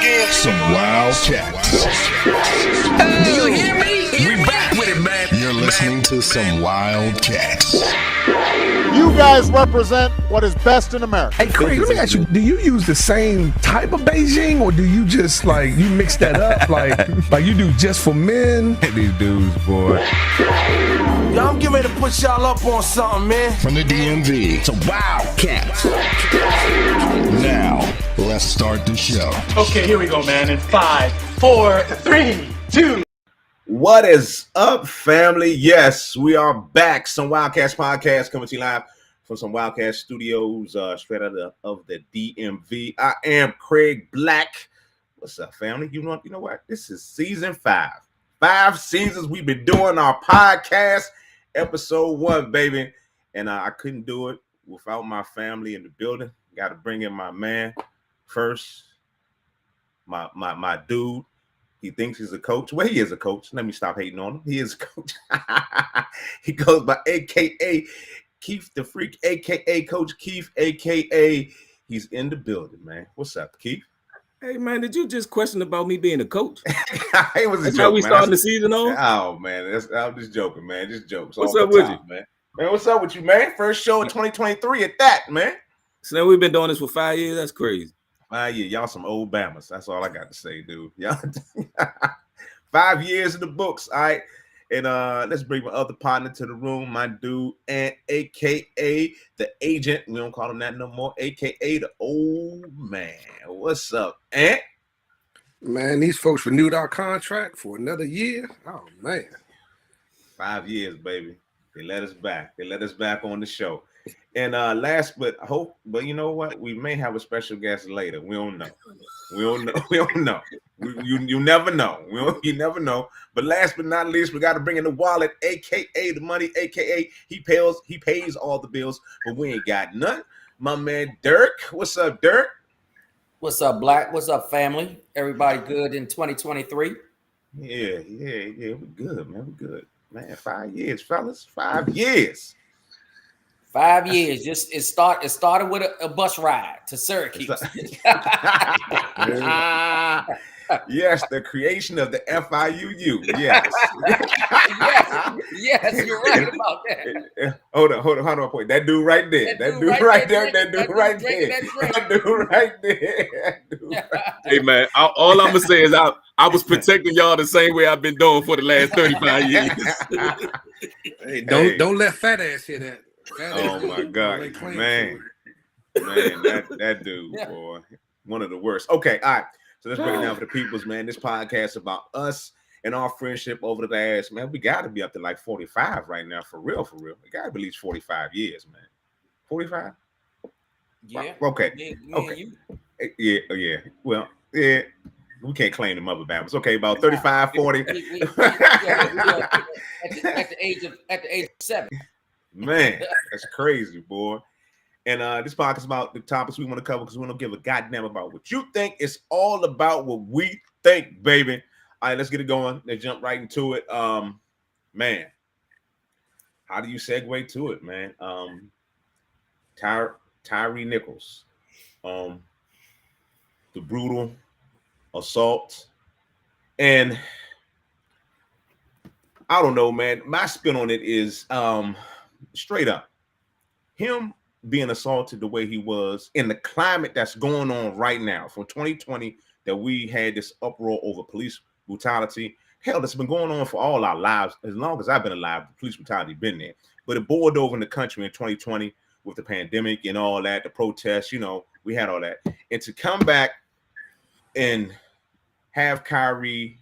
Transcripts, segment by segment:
again. Some wild cats. Hey, you hear me? We back with it, man. You're listening to Some Wild Cats. You guys represent what is best in America. Hey, Craig, let me ask you, do you use the same type of Beijing, or do you just, like, you mix that up? like you do just for men? These dudes, boy. Y'all, I'm getting ready to put y'all up on something, man. From the DMV, Some Wild Cats. Now, let's start the show. Okay, here we go, man. In 5, 4, 3, 2. What is up, family? Yes, we are back. Some Wildcats podcast coming to you live from some Wildcats studios, straight out of the DMV. I am Craig Black. What's up, family? You know what? This is season 5. 5 seasons we've been doing our podcast. Episode 1, baby. And I couldn't do it without my family in the building. Got to bring in my man first. My dude. He thinks he's a coach. Well, he is a coach. Let me stop hating on him. He is a coach. He goes by AKA Keith the Freak, AKA Coach Keith, AKA he's in the building, man. What's up, Keith? Hey, man, did you just question about me being a coach? It was a That's joke, how we man. starting the season on? Oh, man. I'm just joking, man. Just jokes. What's up with you? Man, what's up with you, man? First show of 2023 at that, man. So now we've been doing this for 5 years. That's crazy. 5 years. Y'all some old Bammers. That's all I got to say, dude. Y'all 5 years in the books. All right. And let's bring my other partner to the room, my dude, and AKA the agent. We don't call him that no more. AKA the old man. What's up, Ant? Man, these folks renewed our contract for another year. Oh, man. 5 years, baby. They let us back. They let us back on the show. And last but you know what? We may have a special guest later. We don't know. You never know. You never know. But last but not least, we got to bring in the wallet, AKA the money, AKA he pays all the bills, but we ain't got none. My man Dirk. What's up, Dirk? What's up, Black? What's up, family? Everybody good in 2023? Yeah. We're good, man. We're good. Man, 5 years, fellas. 5 years. 5 years. Just it started with a bus ride to Syracuse. Yes, the creation of the FIUU. Yes. yes, you're right about that. Hold on, point. That dude right there. That dude right there. Hey, man, all I'm going to say is I was protecting y'all the same way I've been doing for the last 35 years. Hey, don't let fat ass hear that. Oh my God, man, that dude, boy, one of the worst. Okay, all right. So let's break it down for the peoples, man. This podcast about us and our friendship over the last, man. We got to be up to like 45 right now, for real. We got to be at least 45 years, man. 45? Yeah. Okay. Okay. Yeah. Well, yeah. We can't claim the mother bammers. Okay, about 35, 40. At the age of 7. Man, that's crazy, boy. And this podcast is about the topics we want to cover because we don't give a goddamn about what you think. It's all about what we think, baby. All right, let's get it going. Let's jump right into it. Man, how do you segue to it, man? Tyre Nichols, the brutal assault, and I don't know, man. My spin on it is straight up him being assaulted the way he was in the climate that's going on right now from 2020, that we had this uproar over police brutality. Hell, that's been going on for all our lives. As long as I've been alive, police brutality been there. But it boiled over in the country in 2020 with the pandemic and all that, the protests, we had all that. And to come back and have Kyrie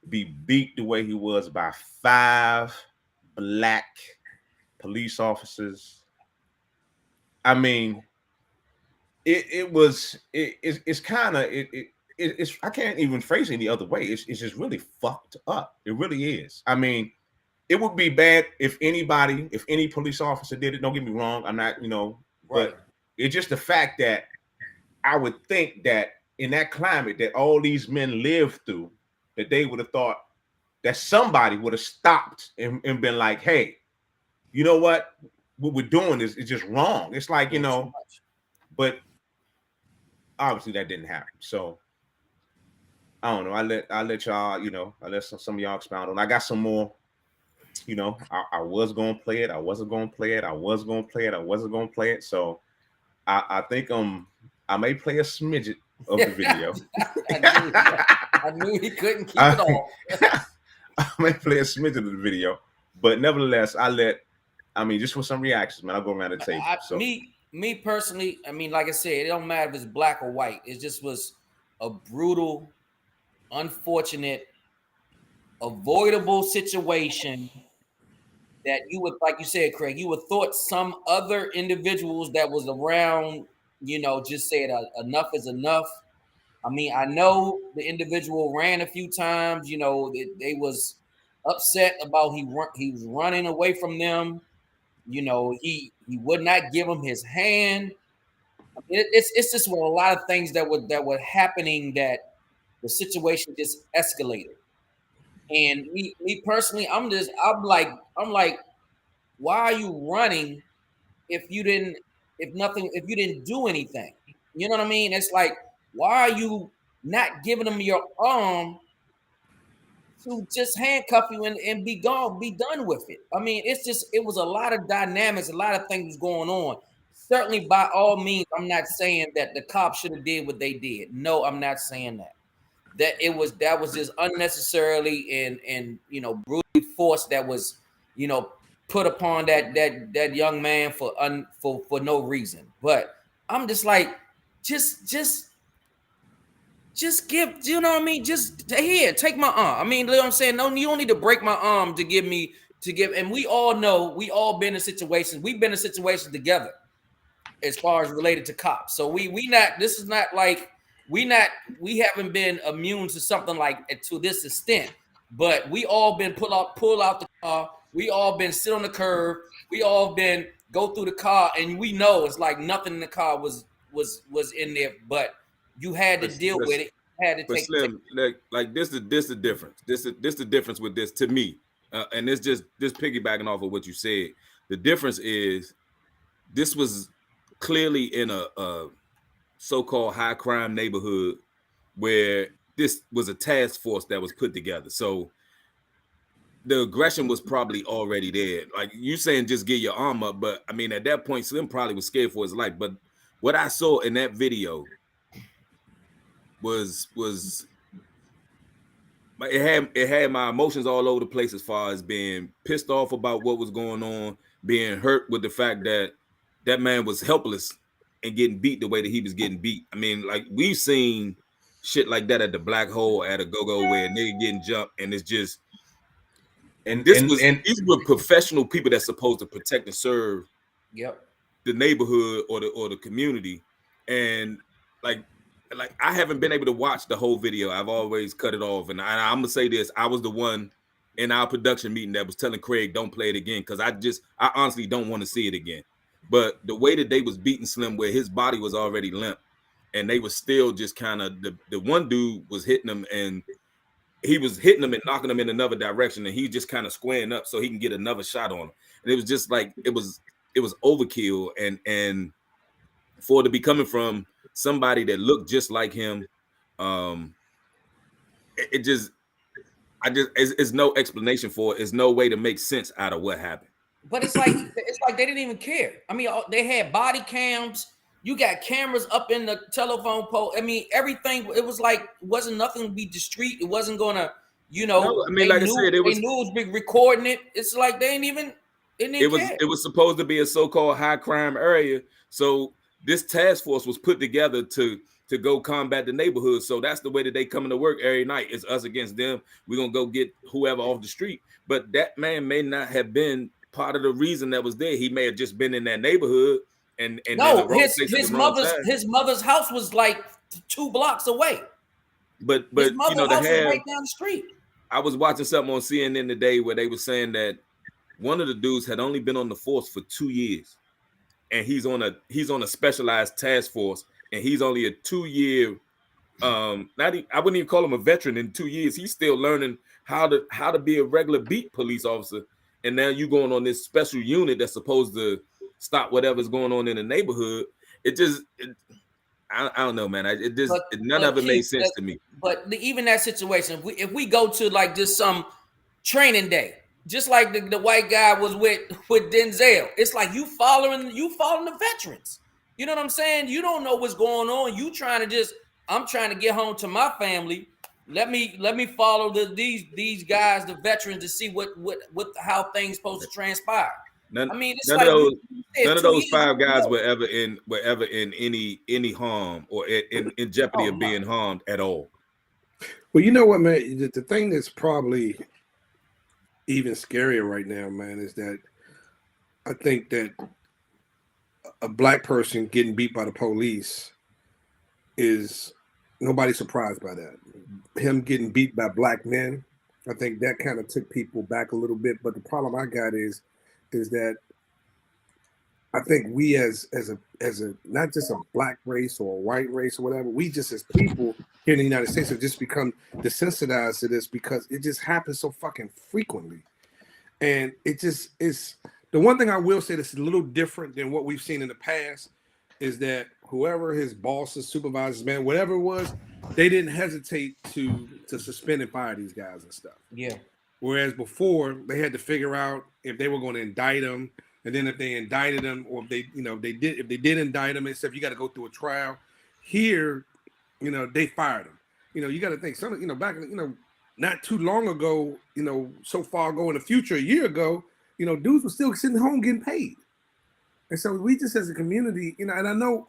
be beat the way he was by 5 black police officers. I mean, it's kind of I can't even phrase it any other way. It's just really fucked up. It really is. I mean, it would be bad if any police officer did it. Don't get me wrong. I'm not, but it's just the fact that I would think that in that climate that all these men lived through, that they would have thought that somebody would have stopped and been like, hey, you know what we're doing is just wrong. It's like, but obviously that didn't happen. So I don't know. I let y'all, I let some of y'all expound on. I got some more. I was gonna play it. I wasn't gonna play it. I was gonna play it. I wasn't gonna play it. So I think I may play a smidget of the video. I knew he couldn't keep it all. I may play a smidget of the video, but nevertheless, just for some reactions, man, I'll go around the table. Me personally, I mean, like I said, it don't matter if it's black or white. It just was a brutal, unfortunate, avoidable situation that you would, like you said, Craig, you would thought some other individuals that was around, just said enough is enough. I mean, I know the individual ran a few times, they was upset about he was running away from them. He would not give him his hand. I mean, it's just a lot of things that were happening that the situation just escalated. And me personally, I'm like, why are you running if you didn't do anything? You know what I mean? It's like, why are you not giving them your arm to just handcuff you and be gone, be done with it? I mean, it was a lot of dynamics, a lot of things going on. Certainly, by all means, I'm not saying that the cops should have did what they did. No, I'm not saying that. That was just unnecessarily and brutally forced, that was put upon that young man for no reason. But I'm just like, just give, you know what I mean? Just here, take my arm. I mean, you know what I'm saying? No, you don't need to break my arm to give. And we all know, we all been in situations. We've been in situations together as far as related to cops. So we not. This is not like. We haven't been immune to something like to this extent, but we all been pull out the car. We all been sit on the curb. We all been go through the car, and we know it's like nothing in the car was in there, but you had to deal with it. You had to take. Slim, like this the difference. This the difference with this to me, and it's just piggybacking off of what you said. The difference is this was clearly in a so-called high crime neighborhood where this was a task force that was put together. So the aggression was probably already there. Like you saying, just get your arm up. But I mean, at that point, Slim probably was scared for his life. But what I saw in that video was it had my emotions all over the place, as far as being pissed off about what was going on, being hurt with the fact that that man was helpless and getting beat the way that he was getting beat. I mean, like, we've seen shit like that at the Black Hole, at a go-go, where a nigga getting jumped, and it's just, these were professional people that's supposed to protect and serve the neighborhood or the community. And like I haven't been able to watch the whole video. I've always cut it off. And I'm gonna say this: I was the one in our production meeting that was telling Craig, don't play it again, because I honestly don't want to see it again. But the way that they was beating Slim, where his body was already limp, and they was still just kind of, the one dude was hitting him, and he was hitting him and knocking him in another direction, and he just kind of squaring up so he can get another shot on him. And it was just like, it was overkill, and for it to be coming from somebody that looked just like him, it's no explanation for it. It's no way to make sense out of what happened. But it's like they didn't even care. I mean, they had body cams. You got cameras up in the telephone pole. I mean, everything. It was like, it wasn't nothing to be discreet. It wasn't gonna, No, I mean, like I said, they knew it was big recording it. It's like they didn't care. It was supposed to be a so-called high crime area. So this task force was put together to go combat the neighborhood. So that's the way that they come to work every night. It's us against them. We're gonna go get whoever off the street. But that man may not have been part of the reason that was there. He may have just been in that neighborhood, and no, his mother's house was like 2 blocks away. But his mother's house was right down the street. I was watching something on CNN today where they were saying that one of the dudes had only been on the force for 2 years, and he's on a specialized task force, and he's only a 2-year. I wouldn't even call him a veteran. In 2 years, he's still learning how to be a regular beat police officer. And now you going on this special unit that's supposed to stop whatever's going on in the neighborhood. I don't know, man. None of it made sense to me. But even that situation, if we go to like just some training day, just like the white guy was with Denzel, it's like you following the veterans. You know what I'm saying? You don't know what's going on. You I'm trying to get home to my family. Let me follow these guys, the veterans, to see how things supposed to transpire. None of those 5 guys were ever in any harm or in jeopardy of being harmed at all. Well, you know what, man? The thing that's probably even scarier right now, man, is that I think that a black person getting beat by the police is nobody surprised by that. Him getting beat by black men, I think that kind of took people back a little bit. But the problem I got is that I think we as a not just a black race or a white race or whatever, we just as people here in the United States have just become desensitized to this because it just happens so fucking frequently. And it just is the one thing I will say that's a little different than what we've seen in the past is that whoever his bosses, supervisors, man, whatever it was, they didn't hesitate to suspend and fire these guys and stuff. Yeah. Whereas before they had to figure out if they were going to indict them, and then if they indicted them, or if they did indict them and stuff, you got to go through a trial. Here, they fired them. You got to think back not too long ago, so far ago in the future, a year ago, dudes were still sitting home getting paid. And so we just as a community, and I know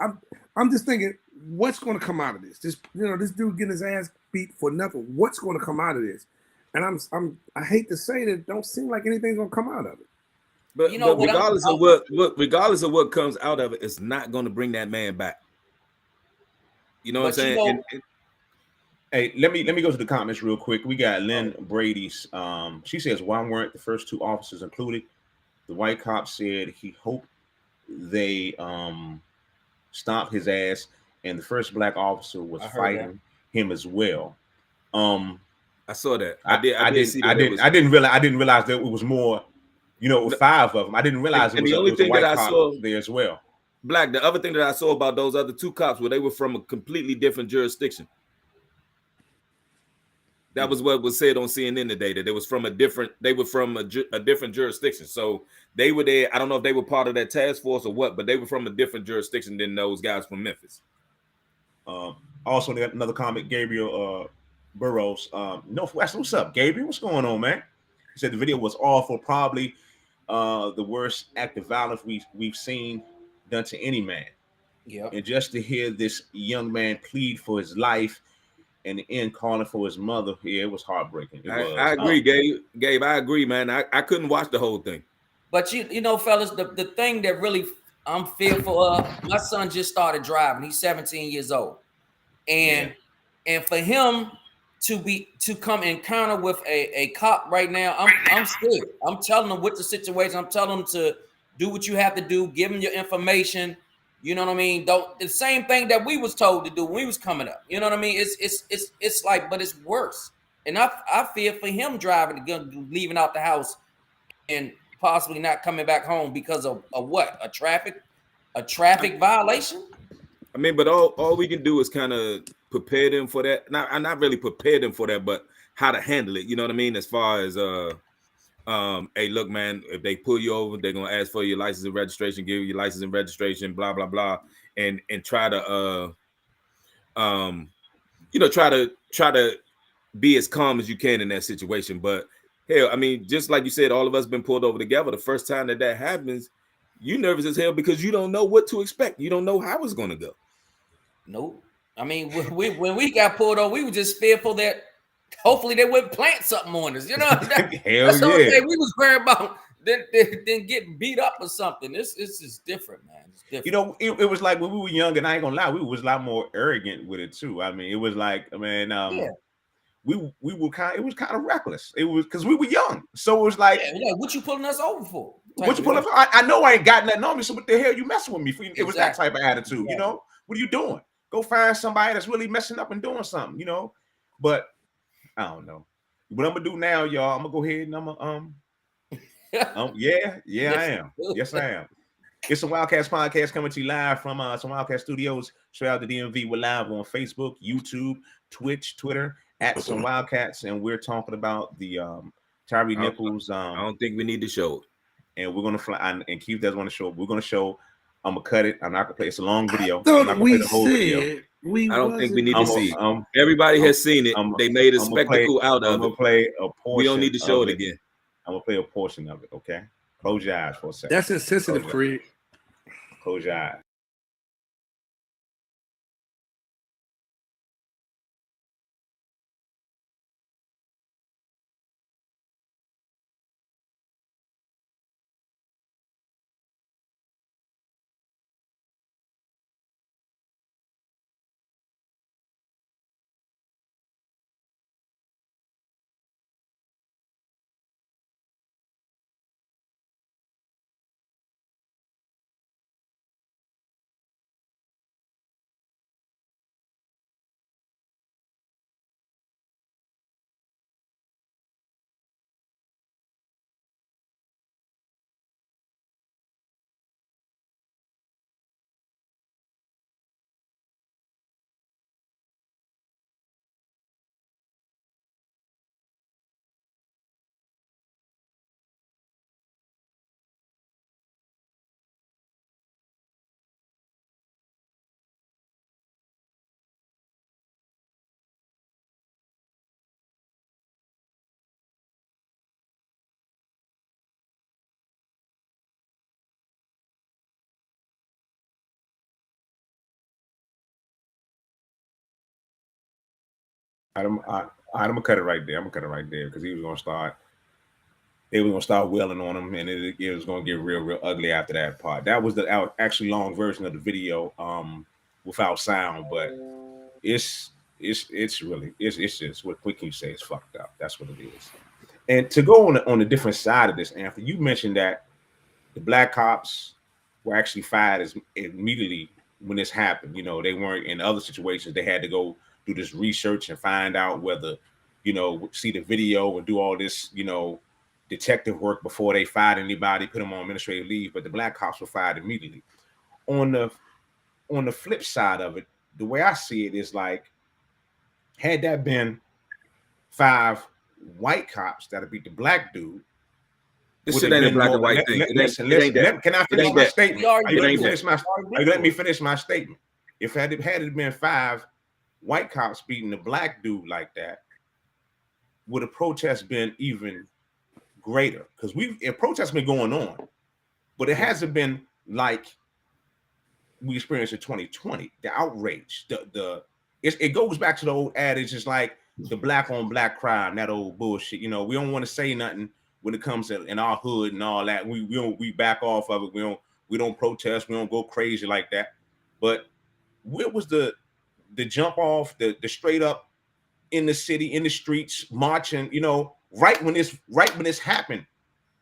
I'm just thinking, what's going to come out of this? This dude getting his ass beat for nothing. What's going to come out of this? And I hate to say that, it don't seem like anything's going to come out of it. But regardless of what comes out of it, it's not going to bring that man back. You know what I'm saying? Hey, let me go to the comments real quick. We got Lynn Brady's. She says, "Why weren't the first 2 officers included?" The white cop said he hoped they stomped his ass, and the first black officer was fighting him as well. I saw that. I didn't realize that it was more. It was 5 of them. I didn't realize it was, a white cop there as well. Black. The other thing that I saw about those other 2 cops were they were from a completely different jurisdiction. That was what was said on CNN today, that they were from a different jurisdiction. So they were there. I don't know if they were part of that task force or what, but they were from a different jurisdiction than those guys from Memphis. Also, another comment, Gabriel Burrows. Northwest, what's up, Gabriel? What's going on, man? He said the video was awful, probably the worst act of violence we've seen done to any man. Yeah. And just to hear this young man plead for his life and the end calling for his mother, it was heartbreaking. I agree, Gabe. I agree, man. I couldn't watch the whole thing. But fellas, the thing that really I'm fearful of, my son just started driving. He's 17 years old. And for him to come encounter with a cop right now, I'm scared. I'm telling him what the situation. I'm telling him to do what you have to do, give him your information. You know what I mean? The same thing that we was told to do when we was coming up. You know what I mean? It's like, but it's worse. And I fear for him leaving out the house and possibly not coming back home because of what? A traffic violation? I mean, but all we can do is kind of prepare them for that. Not really prepare them for that, but how to handle it. You know what I mean? As far as hey, look, man, if they pull you over, they're gonna ask for your license and registration, give you your license and registration, blah blah blah, and try to try to be as calm as you can in that situation. But hell, I mean, just like you said, all of us been pulled over together. The first time that happens, you nervous as hell because you don't know what to expect. You don't know how it's gonna go. Nope. I mean, when we got pulled over, we were just fearful that hopefully they wouldn't plant something on us. You know, Hell that's yeah. We was worried about then getting beat up or something. This is different, man. It's different. It was like when we were young, and I ain't gonna lie, we was a lot more arrogant with it too. I mean, it was like, man, we were it was kind of reckless. It was because we were young, so it was like, what you pulling us over for? What you pulling? I know I ain't got nothing on me, so what the hell you messing with me for? It was that type of attitude, Exactly. What are you doing? Go find somebody that's really messing up and doing something, But I don't know. What I'm gonna do now, y'all, I'm gonna go ahead and I'm gonna I am. Yes, I am. It's a Wildcats podcast coming to you live from some Wildcat Studios straight out the DMV. We're live on Facebook, YouTube, Twitch, Twitter at some Wildcats, and we're talking about the Tyre Nichols. I don't think we need to show it. And we're gonna fly. And Keith does want to show. We're gonna show. I'm gonna cut it. I'm not gonna play. It's a long video. I don't think we need to see it. Everybody has seen it. They made a spectacle out of it. I'm gonna play a portion. We don't need to show it again. I'm gonna play a portion of it. Okay. Close your eyes for a second. That's insensitive, Craig. Close your eyes. I'm gonna cut it right there. I'm gonna cut it right there because he was gonna start. They were gonna start wailing on him, and it was gonna get real ugly after that part. That was the actually long version of the video, without sound. But it's just what can you say? It's fucked up. That's what it is. And to go on a different side of this, Anthony, you mentioned that the black cops were actually fired immediately when this happened. You know, they weren't in other situations. They had to go do this research and find out whether, see the video and do all this, detective work before they fired anybody, put them on administrative leave. But the black cops were fired immediately. On the flip side of it, the way I see it is like, had that been 5 white cops that beat the black dude, this shit ain't a black and white thing. Listen. Can I finish my statement? Are you let me finish my statement? If had it been 5 white cops beating the black dude like that, would the protest been even greater? Because protests been going on, but it hasn't been like we experienced in 2020. The outrage, it goes back to the old adage. It's like the black on black crime, that old bullshit. We don't want to say nothing when it comes to in our hood and all that. We back off of it. We don't protest. We don't go crazy like that. But where was the jump off, the straight up in the city, in the streets, marching, right when this happened?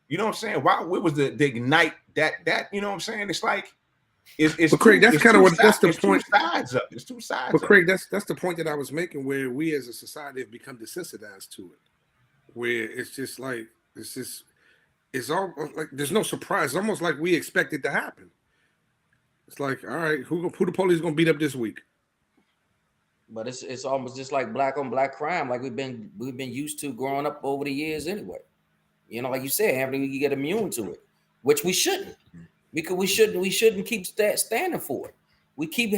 You know what I'm saying? Where was the ignite that, you know what I'm saying? It's like, but Craig, that's kind of what that's the point. It's two sides. But Craig, that's the point that I was making, where we as a society have become desensitized to it, where it's just like, it's all like there's no surprise. It's almost like we expect it to happen. It's like, all right, who the police gonna beat up this week? But it's almost just like black on black crime, like we've been used to growing up over the years anyway. Like you said, Anthony, we get immune to it, which we shouldn't, because we shouldn't keep standing for it. We keep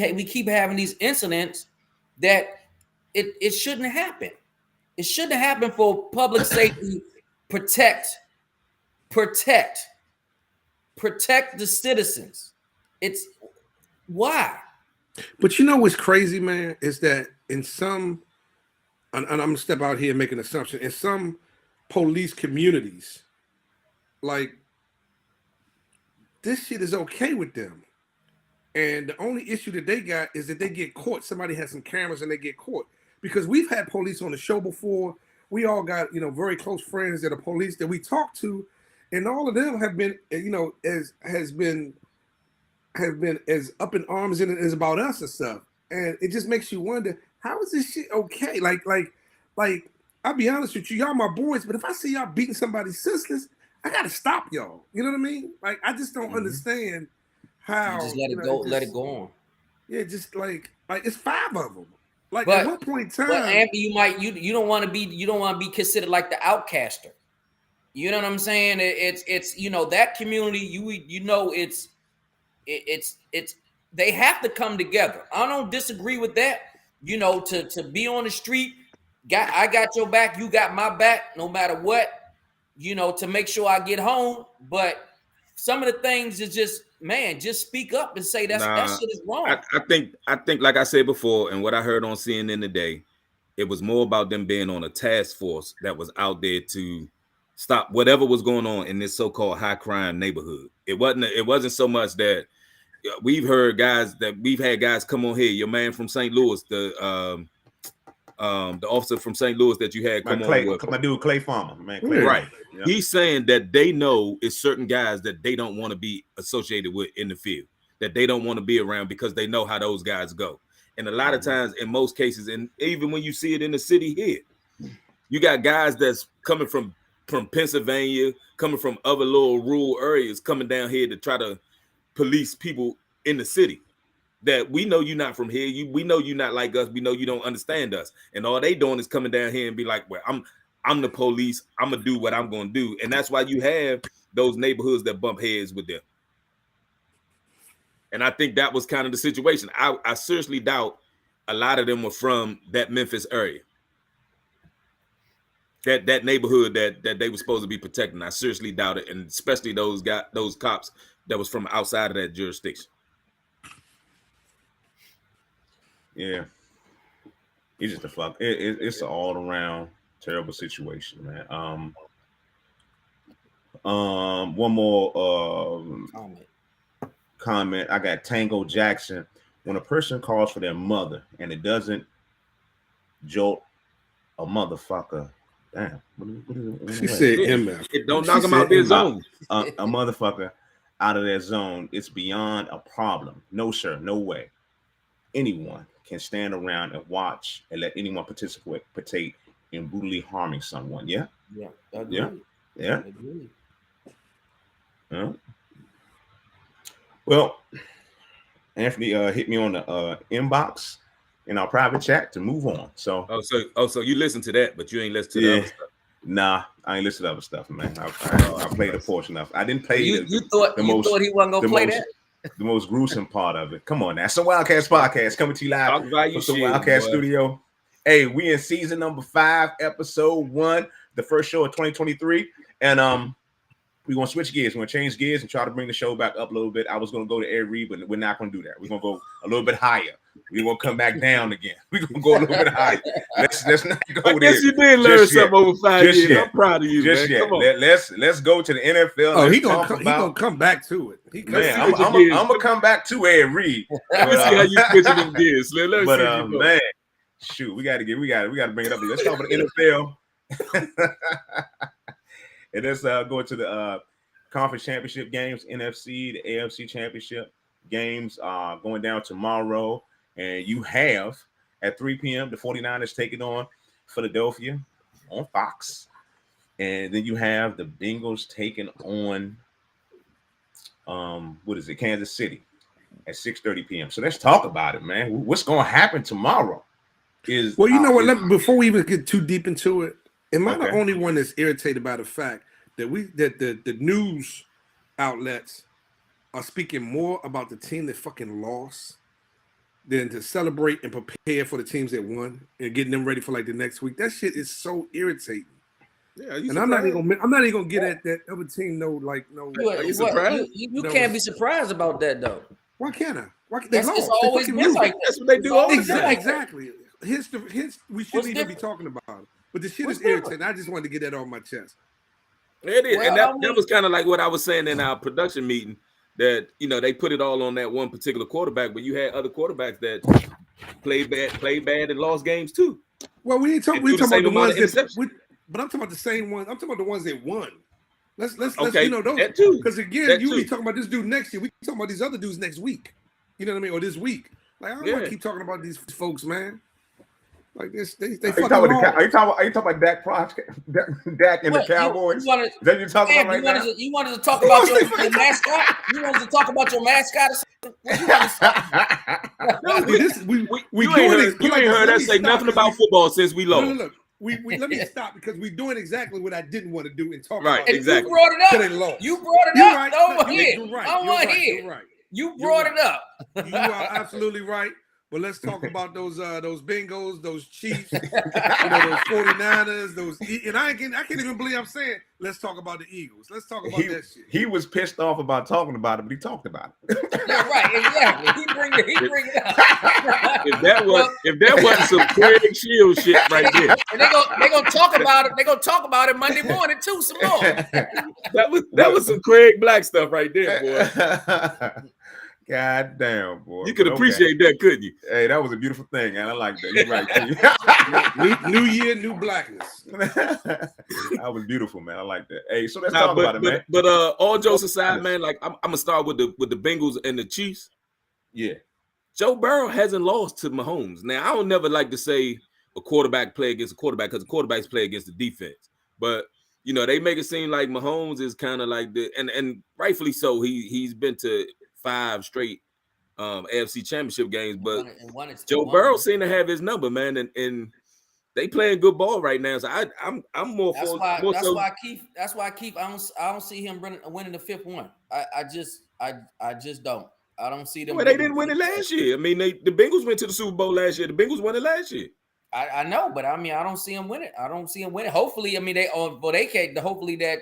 having these incidents that it shouldn't happen. It shouldn't happen for public safety. Protect the citizens. It's why. But what's crazy, man, is that in some, and I'm gonna step out here and make an assumption, in some police communities, like, this shit is okay with them. And the only issue that they got is that they get caught. Somebody has some cameras and they get caught. Because we've had police on the show before. We all got, very close friends that are police that we talk to, and all of them have been, have been as up in arms in it as about us and stuff. And it just makes you wonder, how is this shit okay? Like, I'll be honest with you, y'all my boys, but if I see y'all beating somebody senseless, I gotta stop y'all. You know what I mean? Like, I just don't understand how you just let it go, let it go on. Yeah, just like it's 5 of them. Like But at one point in time, but Anthony, you don't want to be considered like the outcaster. You know what I'm saying? It's that community. It's they have to come together. I don't disagree with that. To be on the street, I got your back, you got my back, no matter what. To make sure I get home. But some of the things is just speak up and say that shit is wrong. I think like I said before, and what I heard on CNN today, it was more about them being on a task force that was out there to stop whatever was going on in this so-called high crime neighborhood. It wasn't so much that we've had guys come on here. Your man from St. Louis, the officer from St. Louis that you had come on with. My dude Clay Farmer, man. Clay, right. Yeah. He's saying that they know it's certain guys that they don't want to be associated with in the field, that they don't want to be around because they know how those guys go. And a lot of times, in most cases, and even when you see it in the city here, you got guys that's coming from Pennsylvania, coming from other little rural areas, coming down here to try to police people in the city. That we know you're not from here. We know you're not like us. We know you don't understand us. And all they doing is coming down here and be like, well, I'm the police. I'm gonna do what I'm gonna do. And that's why you have those neighborhoods that bump heads with them. And I think that was kind of the situation. I seriously doubt a lot of them were from that Memphis area. That neighborhood that they were supposed to be protecting. I seriously doubt it. And especially those cops that was from outside of that jurisdiction. Yeah. It's just a fuck. It's an all around terrible situation, man. One more comment. I got Tango Jackson. When a person calls for their mother and it doesn't jolt a motherfucker, damn. She said MF. It don't knock them out their zone. A motherfucker out of their zone. It's beyond a problem. No, sir. No way. Anyone can stand around and watch and let anyone participate in brutally harming someone. Yeah. Yeah. Yeah. Yeah. Well, Anthony hit me on the inbox in our private chat to move on. So so you listen to that, but you ain't listen to the other stuff. Nah, I ain't listen to other stuff, man. I played a portion of it. I didn't play you thought he wasn't gonna play that? The most gruesome part of it. Come on now. Some Wildcats podcast coming to you live from the Wildcat studio. Hey, we in season number 5, episode 1, the first show of 2023. And we're gonna switch gears. We're gonna change gears and try to bring the show back up a little bit. I was gonna go to Air Reed, but we're not gonna do that. We're gonna go a little bit higher. We're gonna come back down again. We're gonna go a little bit higher. Let's not go there. I guess you did learn something over 5 years. I'm proud of you, man. Come on. Let's go to the NFL. Oh, he gonna come back to it. I'm gonna come back to Air Reed. Let me see how you switch them gears. Man, shoot, we gotta bring it up. Let's talk about the NFL. And let's go to the conference championship games, NFC, the AFC championship games going down tomorrow. And you have at 3 p.m. the 49ers taking on Philadelphia on Fox. And then you have the Bengals taking on Kansas City at 6:30 p.m. So let's talk about it, man. What's going to happen tomorrow? Before we even get too deep into it, am I the only one that's irritated by the fact that the news outlets are speaking more about the team that fucking lost than to celebrate and prepare for the teams that won and getting them ready for like the next week? That shit is so irritating. Yeah, and I'm not even gonna get at that other team. No. Are you surprised? You can't be surprised about that though. Why can't I? It's always been like that's what they do all the time. Exactly. We shouldn't even be talking about it. But the shit is irritating. I just wanted to get that off my chest. It is, and that was kind of like what I was saying in our production meeting. That they put it all on that one particular quarterback, but you had other quarterbacks that played bad and lost games too. Well, we talking about the ones but I'm talking about the same ones. I'm talking about the ones that won. Let's those that too. Because again, you be talking about this dude next year. We talking about these other dudes next week. You know what I mean? Or this week. Like I don't want to keep talking about these folks, man. Like this, they Are you fucking talking wrong. are you talking about Dak Dak and the Cowboys? Is that what you're talking about right now? You wanted to talk about your mascot? You wanted to talk about your mascot or something? What you wanted to say? You ain't heard us say nothing about football since we lost. Look. We let me stop because we're doing exactly what I didn't want to do and talk right, about. Exactly. You brought it up. They lost. You brought it You're up. right. Over You're here. right. You're right. You brought it up. You are absolutely right. But let's talk about those Bengals, those Chiefs, those 49ers, and I can't even believe I'm saying. Let's talk about the Eagles. Let's talk about that shit. He was pissed off about talking about it, but he talked about it. Yeah, right. Exactly. He bring it up. If that wasn't some Craig Shield shit right there, and they gonna talk about it. They gonna talk about it Monday morning too. Some more. that was some Craig Black stuff right there, boy. God damn, boy. You could appreciate that, couldn't you? Hey, that was a beautiful thing, and I like that. You're right. new year, new blackness. That was beautiful, man. I like that. Hey, so let's talk about it, man. But all jokes aside, man, like I'm gonna start with the Bengals and the Chiefs. Yeah. Joe Burrow hasn't lost to Mahomes. Now, I don't never like to say a quarterback play against a quarterback because the quarterbacks play against the defense. But they make it seem like Mahomes is kind of like and rightfully so. He's been to 5 straight AFC Championship games, but Joe Burrow seemed to have his number, man, and they playing good ball right now. So I'm more that's for why, more that's so. why Keith I don't see him winning the 5th one. I just don't. I don't see them. Well, they didn't win it last year. I mean, the Bengals went to the Super Bowl last year. The Bengals won it last year. I know, but I mean, I don't see him win it. Hopefully, I mean, they can't. Hopefully that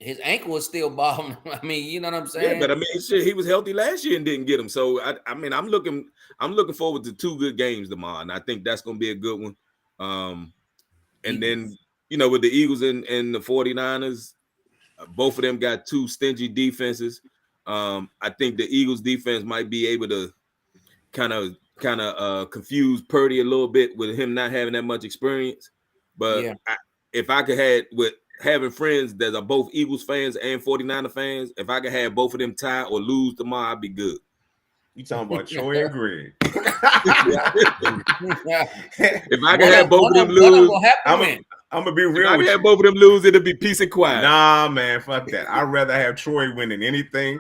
his ankle is still bothering him. I mean, you know what I'm saying? Yeah, but I mean, shit, he was healthy last year and didn't get him. So I mean, I'm looking forward to 2 good games tomorrow, and I think that's gonna be a good one. And then with the Eagles and the 49ers, both of them got 2 stingy defenses. I think the Eagles defense might be able to kind of confuse Purdy a little bit with him not having that much experience. But if I could have with having friends that are both Eagles fans and 49er fans, if I could have both of them tie or lose tomorrow, I'd be good. You talking about Troy and Greg? If I could have both of them lose, I'm gonna be real. If I could have both of them lose, it'll be peace and quiet. Nah, man, fuck that. I'd rather have Troy win than anything.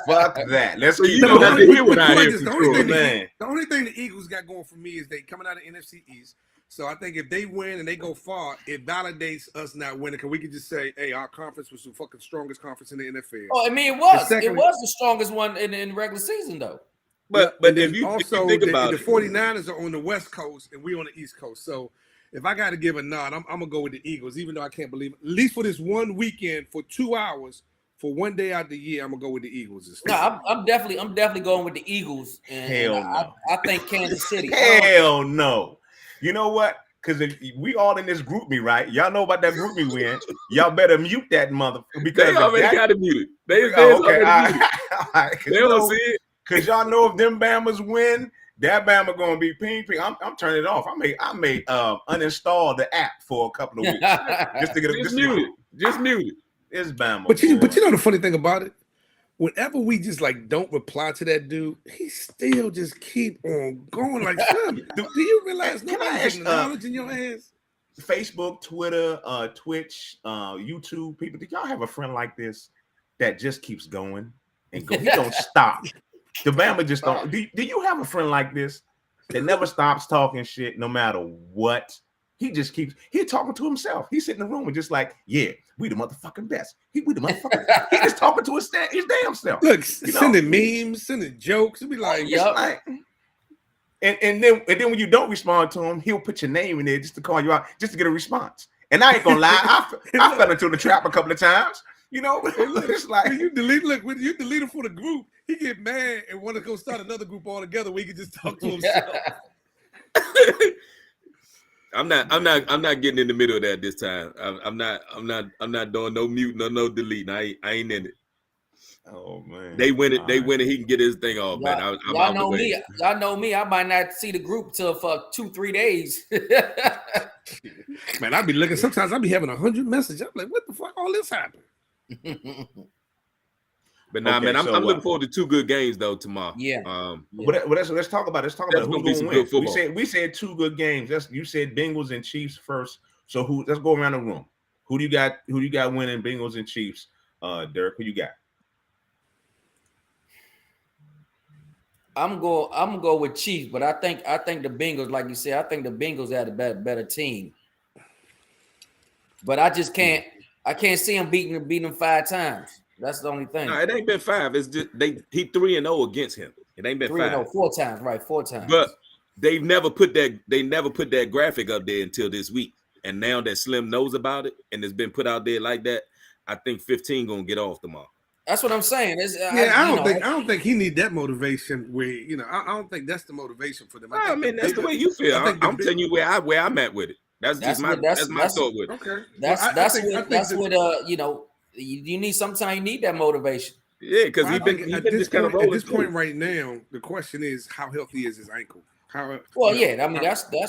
Fuck that. Let's keep the man. only thing the Eagles got going for me is they coming out of NFC East. So I think if they win and they go far, it validates us not winning because we can just say, "Hey, our conference was the fucking strongest conference in the NFL." Oh, I mean, it was the strongest one in regular season, though. But if you think about the 49ers are on the West Coast and we on the East Coast. So if I got to give a nod, I'm gonna go with the Eagles, even though I can't believe it. At least for this one weekend, for 2 hours, for one day out the year, I'm gonna go with the Eagles. No, I'm definitely going with the Eagles. Hell no. I think Kansas City. Hell no. You know what? Because if we all in this group me, right? Y'all know about that group me win. Y'all better mute that mother because they already got it muted. They okay. already muted. They don't see it because y'all know if them Bamas win, that Bama gonna be ping. I'm turning it off. I may uninstall the app for a couple of weeks just to get it. Just mute it. It's Bama. But you know the funny thing about it. Whenever we just like don't reply to that dude, he still just keep on going. Like, do you realize nobody has knowledge in your hands? Facebook, Twitter, Twitch, YouTube, people, do y'all have a friend like this that just keeps going and go? He don't stop. The Bama just don't. Do you have a friend like this that never stops talking shit no matter what? He just keeps. He talking to himself. He sitting in the room and just like, yeah, we the motherfucking best. We the motherfucking. He just talking to his damn self. Look, sending memes, sending jokes. It'll be like, and then when you don't respond to him, he'll put your name in there just to call you out, just to get a response. And I ain't gonna lie, I fell into the trap a couple of times. It's like when you delete him for the group, he get mad and want to go start another group altogether where he can just talk to himself. I'm not getting in the middle of that this time. I'm not doing no mute, no delete. I ain't in it. Oh man, they win it. He can get his thing off, man. Y'all know me. Y'all know me. I might not see the group till for 2-3 days. Man, I be looking. Sometimes I be having 100 messages. I'm like, what the fuck? All this happened. But nah, Okay, man, I'm so, looking forward to 2 good games though tomorrow. Yeah. But let's talk about it. Let's talk about That's who's gonna be going some to good win. football. We said 2 good games. You said Bengals and Chiefs first. So let's go around the room. Who do you got winning Bengals and Chiefs? Derek, who you got? I'm gonna go with Chiefs, but I think the Bengals, like you said, I think the Bengals had a better team. But I just can't see him beating them 5 times. That's the only thing. No, it ain't been 5. It's just he 3-0 against him. It ain't been 5. 4 times, right? 4 times. But they never put that graphic up there until this week. And now that Slim knows about it and it's been put out there like that, I think 15 gonna get off tomorrow. That's what I'm saying. I don't think he need that motivation. Where I don't think that's the motivation for them. I mean, that's the way you feel. I'm telling you where I'm at with it. That's my thought with it. Okay. That's what you need. Sometimes you need that motivation. Yeah, because he's been just kind of rolling. At this point right now, the question is how healthy is his ankle? That's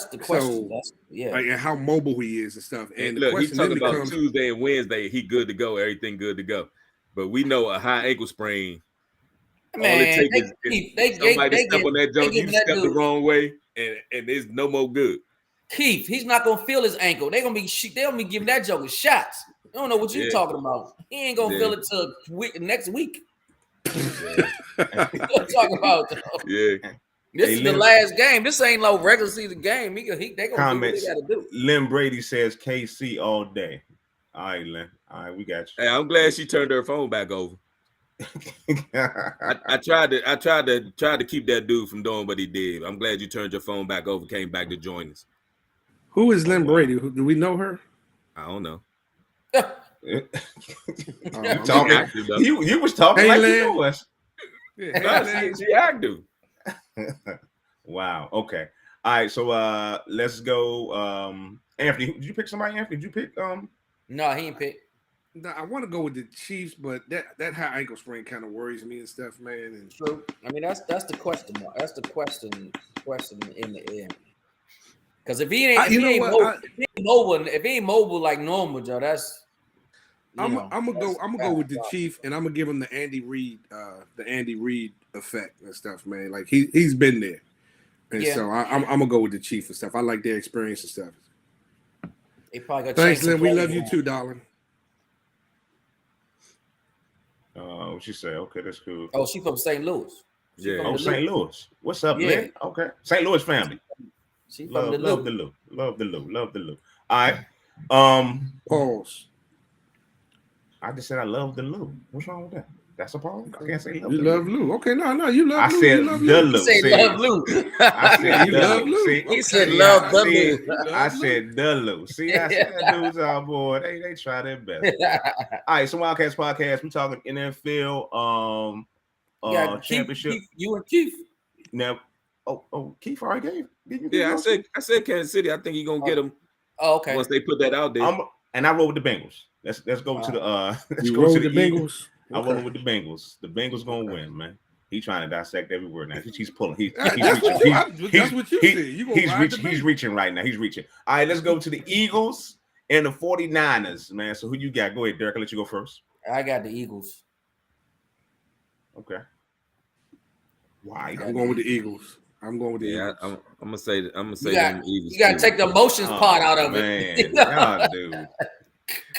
the question. So, and how mobile he is and stuff. And look, he's talking about Tuesday and Wednesday. He good to go. Everything good to go. But we know a high ankle sprain. Man, all it takes is somebody step on that junk. You step the wrong way, and it's no more good. Keith, he's not gonna feel his ankle. They're gonna be giving that joker shots. I don't know what you're talking about. He ain't gonna feel it till next week. Yeah. What you talking about? Though? Yeah. This is the last game. This ain't no regular season game. They gonna do what they gotta do. Lynn Brady says KC all day. All right, Lynn. All right, we got you. Hey, I'm glad she turned her phone back over. I tried to keep that dude from doing what he did. I'm glad you turned your phone back over, came back to join us. Who is Lynn Brady? Do we know her? I don't know. You was talking like you know us. Yeah, she active. Wow. Okay. All right. So let's go. Anthony, did you pick somebody? Anthony, did you pick? No, he ain't pick. No, I want to go with the Chiefs, but that high ankle sprain kind of worries me and stuff, man. And true. I mean, that's the question mark. That's the question in the air. Because if he ain't mobile like normal, Joe, that's. I'm gonna go with the Chief, and I'm gonna give him the Andy Reid effect and stuff, man. Like he's been there, and so I'm gonna go with the Chief and stuff. I like their experience and stuff. Thanks, Lynn. We love you too, darling. What she say? Okay, that's cool. Oh, she from St. Louis. Yeah. St. Louis. What's up, Lynn? Okay, St. Louis family. She from love the Lou. All right. Pause. I just said I love the Lou. What's wrong with that? That's a pause. I can't say love. You love Lou. Okay, no, you love Lou. I said the Lou. Say love Lou. I said you love Lou. He said love the Lou. I said the Lou. See, I said dudes on board. They try their best. All right, so Wildcats podcast. We talking NFL championship. Keith, you and Keith. Now, Keith already gave. Yeah, I said Kansas City. I think he's gonna get them. Oh, okay. Once they put that out there. And I roll with the Bengals. Let's go to the let's go to the Bengals. I roll with the Bengals. The Bengals gonna win, man. He's trying to dissect every word now. He's pulling. He's reaching right now. He's reaching. All right, let's go to the Eagles and the 49ers, man. So who you got? Go ahead, Derek. I'll let you go first. I got the Eagles. Okay. Why? I'm going with the Eagles. I'm going with the Eagles. I'm gonna say Eagles. You gotta take the emotions part out of it. God, dude.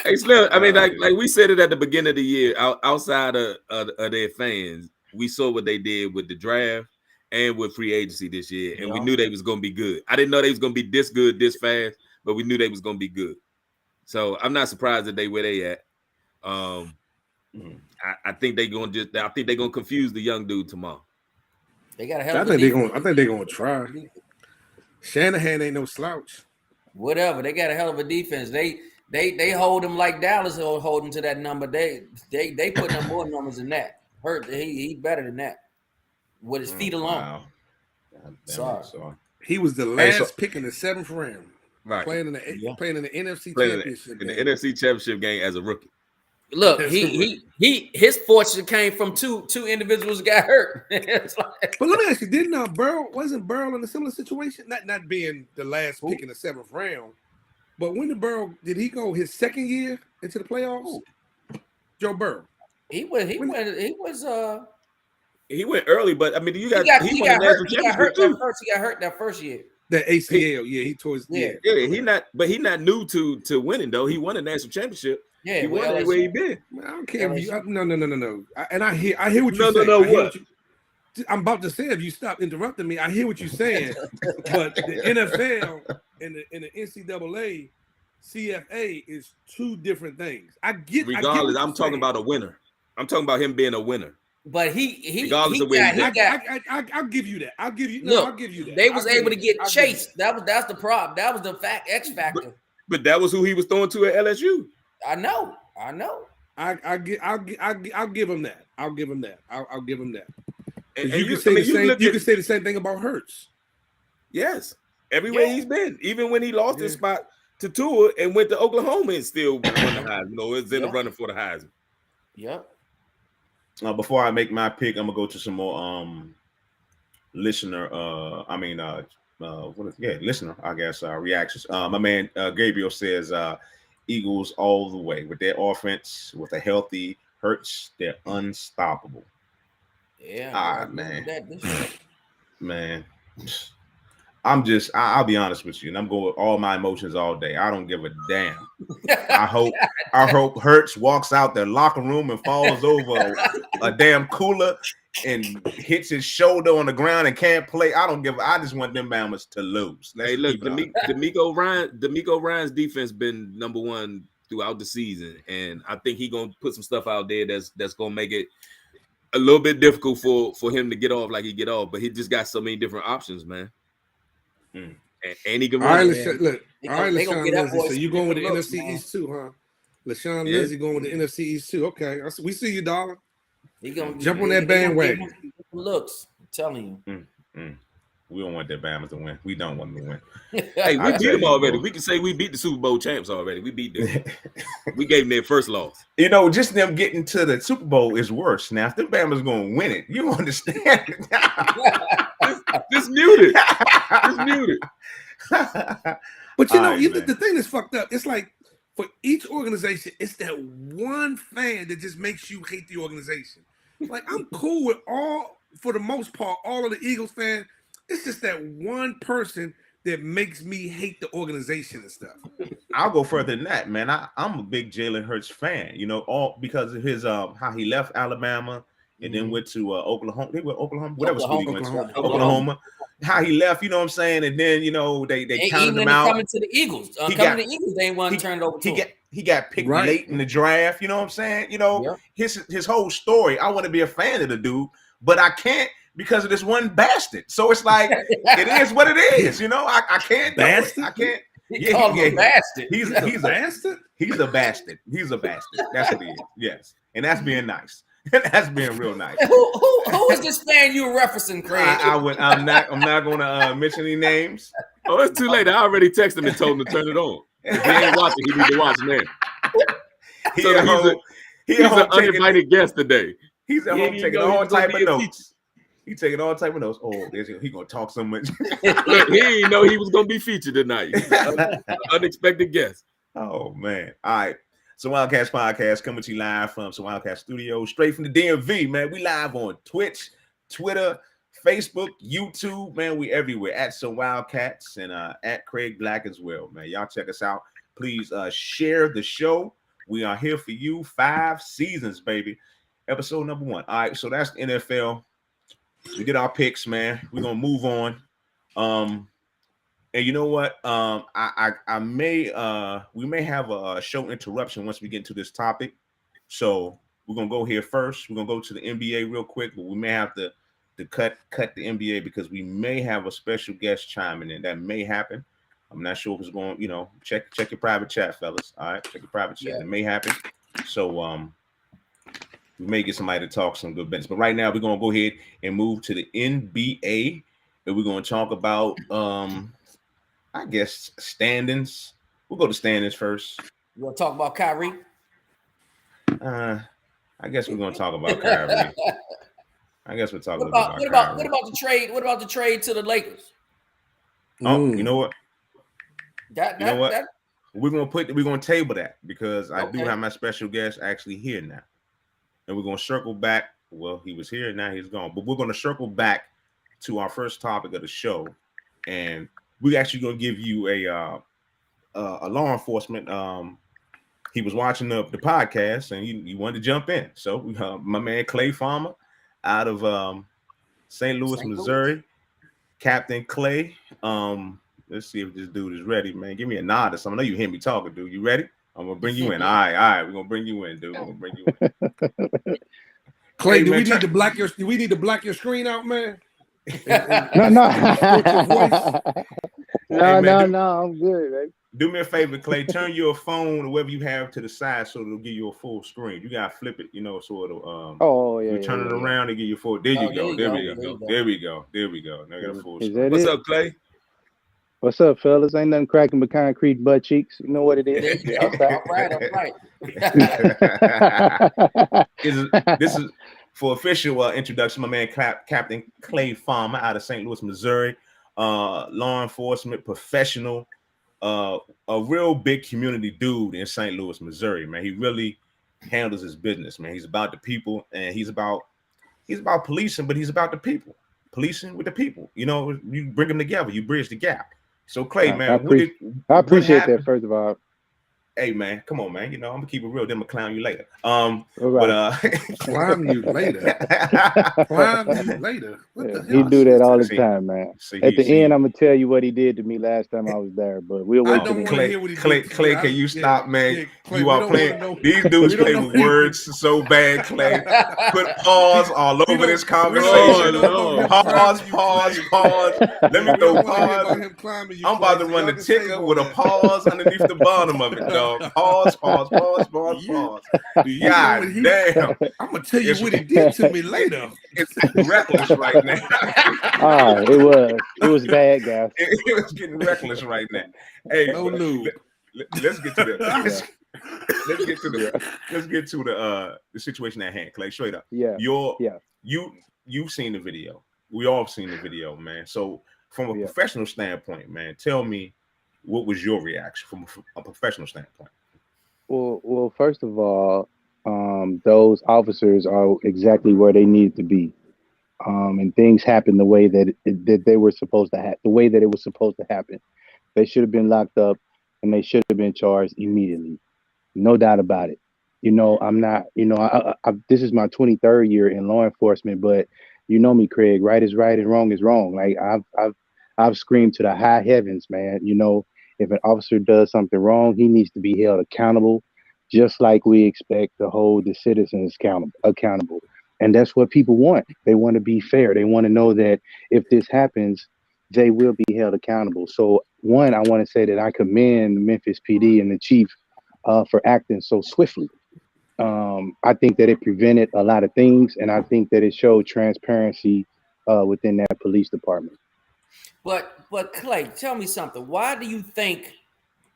Hey Slim, I mean, like we said it at the beginning of the year. Outside of their fans, we saw what they did with the draft and with free agency this year, and we knew they was gonna be good. I didn't know they was gonna be this good this fast, but we knew they was gonna be good. So I'm not surprised that they where they at. I think they're gonna confuse the young dude tomorrow. They got a hell of I think they're gonna try. Shanahan ain't no slouch. Whatever. They got a hell of a defense. They hold him like Dallas will hold him to that number. They put up more numbers than that. He better than that with his feet alone. Wow. Sorry. He was the last pick in the 7th round. Right. Playing in the NFC championship game. In the NFC championship game as a rookie. Look, his fortune came from two individuals got hurt. But let me ask you, wasn't Burrow in a similar situation? Not being the last pick in the 7th round. But when did he go his second year into the playoffs? Joe Burrow. He went early, but I mean, he won the national championship too. He got hurt that first year. That ACL, he tore his yeah. He not new to winning though. He won a national championship. Yeah, he won everywhere he been. I don't care. No. I hear what you're saying. What? I'm about to say, if you stop interrupting me, I hear what you're saying. But the NFL and the NCAA, CFA is two different things. Regardless, I'm talking about a winner. I'm talking about him being a winner. But he regardless of where I'll give you that. I'll give you that. They was able to get chased. That's the problem. That was the X factor. But that was who he was throwing to at LSU. I know. I'll give him that. I'll give him that. And you can say the same thing about Hurts. Yes, everywhere he's been, even when he lost his spot to Tua and went to Oklahoma and still won the Heisman. It's in the running for the Heisman. Yep. Before I make my pick, I'm gonna go to some more listener. Listener. I guess reactions. My man Gabriel says Eagles all the way with their offense, with a healthy Hurts. They're unstoppable. Yeah, man. I'll be honest with you, and I'm going with all my emotions all day. I don't give a damn. I hope Hurts walks out the locker room and falls over a damn cooler and hits his shoulder on the ground and can't play. I just want them Bama's to lose. D'Amico Ryan's defense been number one throughout the season, and I think he's gonna put some stuff out there that's gonna make it a little bit difficult for him to get off like he get off, but he just got so many different options, man. And he can run. All right, LaShawn Lindsay. So you going with the NFC East too, huh? LaShawn Lindsay going with the NFC East too. Okay, we see you, darling. He gonna jump on that bandwagon. Looks, I'm telling you. We don't want the Bama's to win. We don't want them to win. Hey, we beat them already. We can say we beat the Super Bowl champs already. We beat them. We gave them their first loss. Just them getting to the Super Bowl is worse. Now, if the Bama's going to win it, you understand. Just mute it. Just mute it. But the thing that's fucked up, it's like for each organization, it's that one fan that just makes you hate the organization. Like, I'm cool with for the most part, all of the Eagles fans. It's just that one person that makes me hate the organization and stuff. I'll go further than that, man. I'm a big Jalen Hurts fan, all because of his how he left Alabama and then went to Oklahoma. They went Oklahoma, whatever school he went to. Oklahoma. How he left, you know what I'm saying? And then they counted him out. Coming to the Eagles. To the Eagles, they ain't want to turn it over to him. He got picked late in the draft, you know what I'm saying? His whole story. I want to be a fan of the dude, but I can't because of this one bastard. So it's like it is what it is, I can't bastard. I can't. He called him a bastard. He's a bastard. He's a bastard. He's a bastard. That's what he is. Yes, and that's being nice. That's being real nice. Who is this fan you were referencing, Craig? I'm not going to mention any names. Oh, it's too late. I already texted him and told him to turn it on. If he ain't watching, he need to watch now. He's an uninvited guest today. He's at home taking all type of notes. He's taking all type of notes. Oh, he gonna talk so much. Look, he didn't know he was gonna be featured tonight. Unexpected guest. Oh man! All right. So Wildcats Podcast coming to you live from some Wildcat Studios, straight from the DMV, man. We live on Twitch, Twitter, Facebook, YouTube, man. We everywhere at some Wildcats and at Craig Black as well, man. Y'all check us out. Please share the show. We are here for you. 5 seasons, baby. Episode number 1. All right, so that's the NFL. We did our picks, man. We're gonna move on. And you know what? We may have a show interruption once we get into this topic. So we're gonna go here first. We're gonna go to the NBA real quick, but we may have to cut the NBA because we may have a special guest chiming in. That may happen. I'm not sure if it's going. Check your private chat, fellas. All right, check your private chat. Yeah. It may happen. So we may get somebody to talk some good business. But right now we're gonna go ahead and move to the NBA, and we're gonna talk about I guess standings. We'll go to standings first. You want to talk about Kyrie? I guess we're going to talk about Kyrie. I guess we're talking about Kyrie. What about the trade? What about the trade to the Lakers? Oh, you know what? We're going to table that because I do have my special guest actually here now. and we're going to circle back. Well, he was here, now he's gone. But we're going to circle back to our first topic of the show, and we're actually going to give you a law enforcement. He was watching the podcast, and he wanted to jump in. So my man Clay Farmer out of St. Louis, Missouri, Captain Clay. Let's see if this dude is ready, man. Give me a nod or something. I know you hear me talking, dude. You ready? I'm gonna bring you in. All right. We're gonna bring you in, dude. We're gonna bring you in. Clay, Hey, do man, we need to black your screen out, man? No. No, I'm good, man. Do me a favor, Clay. Turn your phone or whatever you have to the side so it'll give you a full screen. You gotta flip it, so it'll you turn it around and give you full. There you go. There we go. Now I got a full screen. What's up, Clay? What's up, fellas? Ain't nothing cracking but concrete butt cheeks. You know what it is. All right. This is for official introduction. My man Captain Clay Farmer out of St. Louis, Missouri. Law enforcement professional. A real big community dude in St. Louis, Missouri, man. He really handles his business, man. He's about the people, and he's about policing, but he's about the people. Policing with the people. You bring them together, you bridge the gap. So Clay, man, I appreciate that, first of all. Hey man, come on, man. I'm gonna keep it real, then I'm gonna clown you later. Right. But clown you later. Clown you later. What the hell? He do that all the time, man. At the end, I'm gonna tell you what he did to me last time I was there, but we'll wait. Clay, can you stop, man? Clay, you are playing. These dudes play with words so bad, Clay. Put pause all over this conversation. Pause. Let me throw pause. I'm about to run the ticker with a pause underneath the bottom of it, dog. Pause. God damn. I'm gonna tell you what he did to me later. It's reckless right now. It was bad, guys. It was getting reckless right now. Hey, no lube. Let's get to the situation at hand, Clay. Straight up. You've seen the video. We all have seen the video, man. So from a professional standpoint, man, tell me, what was your reaction from a professional standpoint? Well, first of all, those officers are exactly where they need to be, and things happened the way that they were supposed to happen. The way that it was supposed to happen, they should have been locked up, and they should have been charged immediately. No doubt about it. I'm not. This is my 23rd year in law enforcement, but you know me, Craig. Right is right and wrong is wrong. Like I've screamed to the high heavens, man. If an officer does something wrong, he needs to be held accountable, just like we expect to hold the citizens accountable. And that's what people want. They want to be fair. They want to know that if this happens, they will be held accountable. So, one, I want to say that I commend the Memphis PD and the chief for acting so swiftly. I think that it prevented a lot of things, and I think that it showed transparency within that police department. But Clay, tell me something. Why do you think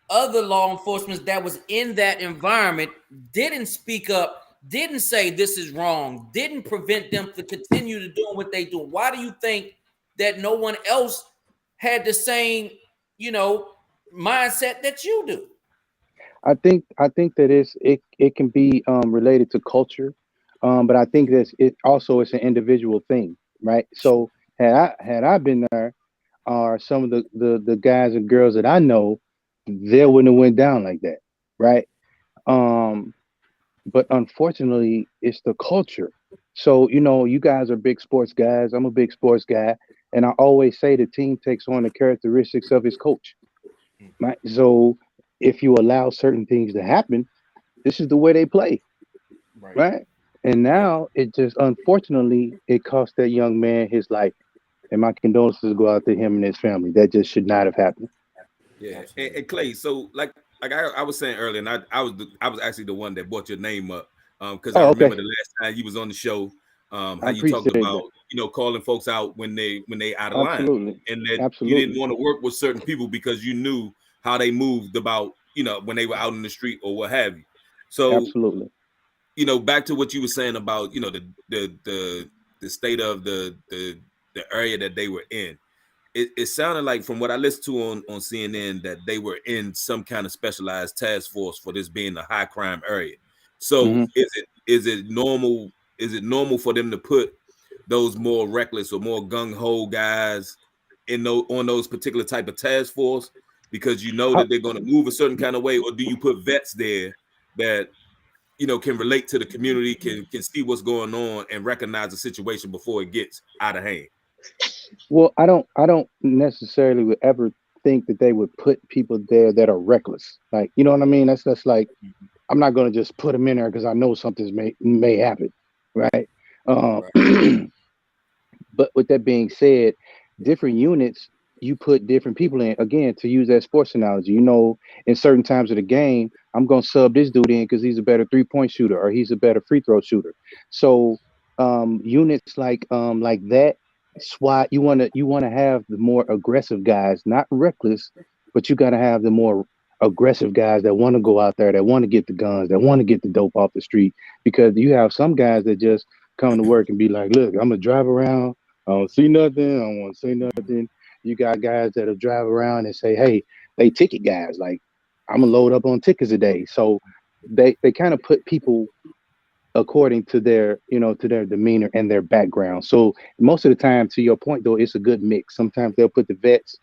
other law enforcement that was in that environment didn't speak up, didn't say this is wrong, didn't prevent them to continue to do what they do? Why do you think that no one else had the same, mindset that you do? I think that it can be related to culture, but I think that it also is an individual thing, right? So had I been there, or some of the guys and girls that I know, they wouldn't have went down like that, right? But unfortunately, it's the culture. So, you guys are big sports guys. I'm a big sports guy. And I always say the team takes on the characteristics of its coach, right? So if you allow certain things to happen, this is the way they play, right? And now it just, unfortunately, it cost that young man his life. And my condolences go out to him and his family. That just should not have happened. Yeah, and Clay. So, like I was saying earlier, and I was actually the one that brought your name up because I remember the last time you was on the show, how you talked about calling folks out when they out of line, and that you didn't want to work with certain people because you knew how they moved about when they were out in the street or what have you. So back to what you were saying about the state of the area that they were in. It sounded like, from what I listened to on CNN, that they were in some kind of specialized task force for this being a high crime area. So is is it normal? Is it normal for them to put those more reckless or more gung ho guys on those particular type of task force because you know that they're going to move a certain kind of way, or do you put vets there that can relate to the community, can see what's going on and recognize the situation before it gets out of hand? Well, I don't necessarily would ever think that they would put people there that are reckless. Like, you know what I mean? That's like, I'm not going to just put them in there because I know something may happen, right? But with that being said, different units, you put different people in. Again, to use that sports analogy, in certain times of the game, I'm going to sub this dude in because he's a better 3-point shooter or he's a better free throw shooter. So units like that, SWAT, you want to have the more aggressive guys, not reckless, but you got to have the more aggressive guys that want to go out there, that want to get the guns, that want to get the dope off the street. Because you have some guys that just come to work and be like, look, I'm gonna drive around, I don't see nothing, I don't want to say nothing. You got guys that'll drive around and say, hey, they ticket guys, like, I'm gonna load up on tickets a day. So they kind of put people according to their demeanor and their background. So most of the time, to your point though, it's a good mix. Sometimes they'll put the vets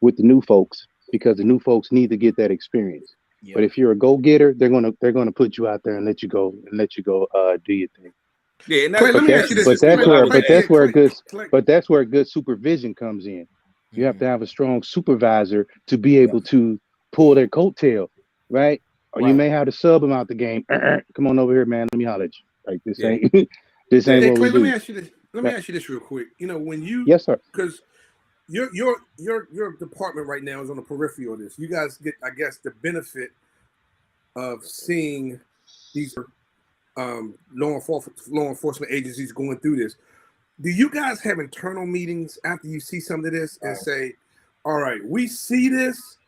with the new folks because the new folks need to get that experience. Yep. But if you're a go-getter, they're gonna put you out there and let you go do your thing. Yeah, that's where good supervision comes in. You have to have a strong supervisor to be able to pull their coattail, right? Or you may have to sub them out the game. Come on over here, man. Let me holler at you. Like this ain't this ain't what we do. Let me ask you this real quick. When you yes, sir, because your department right now is on the periphery of this. You guys get, I guess, the benefit of seeing these law enforcement agencies going through this. Do you guys have internal meetings after you see some of this and say, all right, we see this,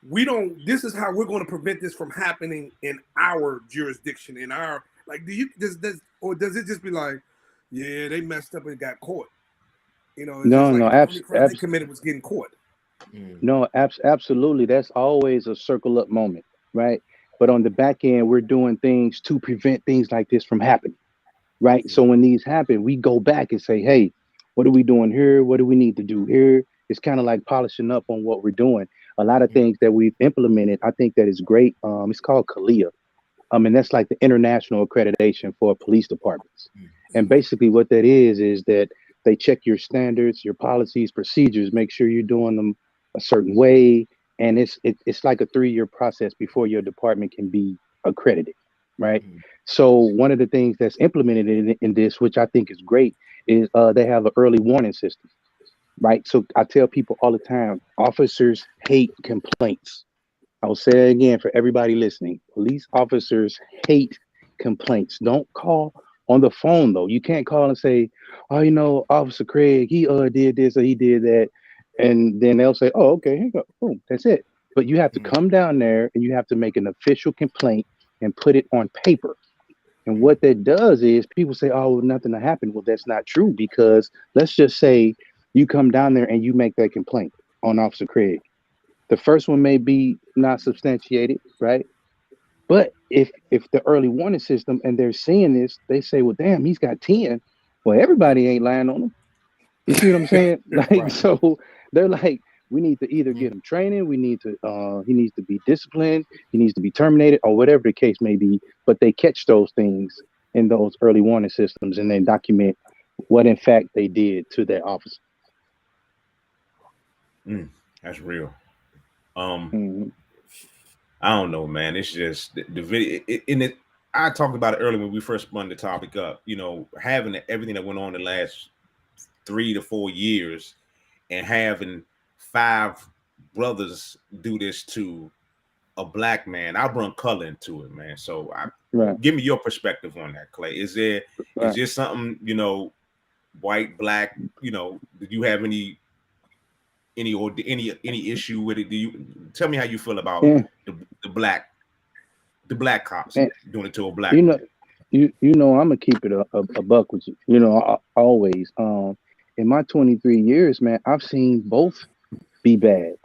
this is how we're going to prevent this from happening in our jurisdiction, in our, like, does it just be like, yeah, they messed up and got caught? Absolutely committed was getting caught. No, absolutely. That's always a circle up moment, right? But on the back end, we're doing things to prevent things like this from happening, right? So when these happen, we go back and say, hey, what are we doing here? What do we need to do here? It's kind of like polishing up on what we're doing. A lot of things that we've implemented, I think that is great. It's called CALIA. And that's like the international accreditation for police departments. And basically what that is that they check your standards, your policies, procedures, make sure you're doing them a certain way. And it's like a 3-year process before your department can be accredited, right? So one of the things that's implemented in this, which I think is great, is they have an early warning system, right? So I tell people all the time, officers hate complaints. I'll say it again for everybody listening. Police officers hate complaints. Don't call on the phone, though. You can't call and say, oh, Officer Craig, he did this or he did that. And then they'll say, oh, okay, here you go. Boom, that's it. But you have to come down there and you have to make an official complaint and put it on paper. And what that does is people say, oh, well, nothing happened. Well, that's not true, because let's just say you come down there and you make that complaint on Officer Craig. The first one may be not substantiated, right? But if the early warning system and they're seeing this, they say, well, damn, he's got 10. Well, everybody ain't lying on him. You see what I'm saying? Like, right. So they're like, we need to either get him training, he needs to be disciplined, he needs to be terminated, or whatever the case may be. But they catch those things in those early warning systems and then document what in fact they did to their officer. That's real. I don't know, man. It's just the video. I talked about it earlier when we first spun the topic up. Having everything that went on the last 3 to 4 years, and having 5 brothers do this to a black man, I brought color into it, man. So give me your perspective on that, Clay. Is there something, white, black, do you have any issue with it? Do you tell me how you feel about the black cops doing it to a black man? I'm gonna keep it a buck with you. Always. In my 23 years, man, I've seen both be bad,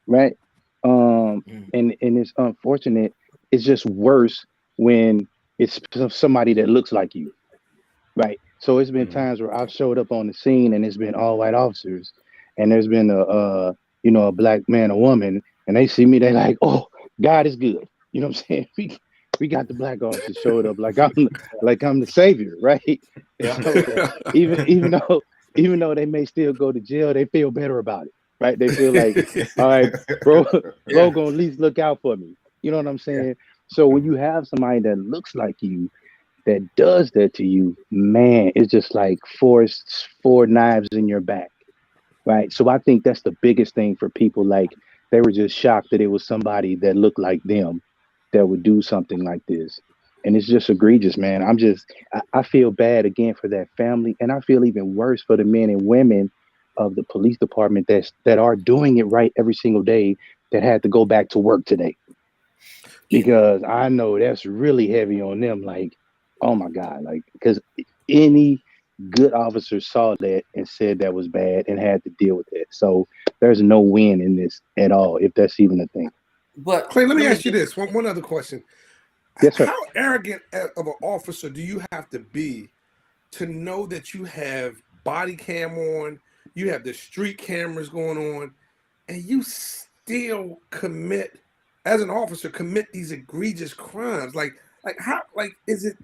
right? And it's unfortunate. It's just worse when it's somebody that looks like you, right? So it's been times where I've showed up on the scene and it's been all white officers, and there's been a black man or woman, and they see me, they like, oh, God is good. You know what I'm saying? We got the black officers showed up like I'm the savior, right? Yeah. So even though they may still go to jail, they feel better about it, right? They feel like, all right, bro gonna at least look out for me. You know what I'm saying? So when you have somebody that looks like you that does that to you, man, it's just like four knives in your back, right? So I think that's the biggest thing for people. Like, they were just shocked that it was somebody that looked like them that would do something like this. And it's just egregious, man. I feel bad again for that family, and I feel even worse for the men and women of the police department that are doing it right every single day, that had to go back to work today. Because I know that's really heavy on them. Like, oh my God, like, because any good officer saw that and said that was bad and had to deal with it. So there's no win in this at all, if that's even a thing. But Clay, let me ask you this one other question. Yes, sir. How arrogant of an officer do you have to be to know that you have body cam on, you have the street cameras going on, and you still commit, as an officer, commit these egregious crimes? Like how, like, is it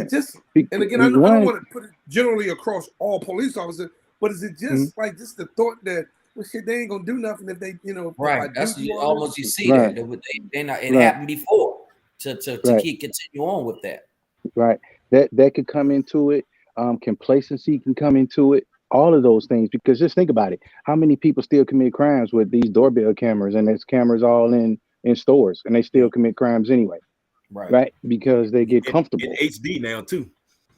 just, and again, I don't want to put it generally across all police officers, but is it just like just the thought that, well, shit, they ain't gonna do nothing if they, right? That's almost, you see right. that they not, it happened before to keep continue on with that. Right. That could come into it. Complacency can come into it. All of those things, because just think about it. How many people still commit crimes with these doorbell cameras, and there's cameras all in stores, and they still commit crimes anyway? Right. Because they get comfortable. In HD now too.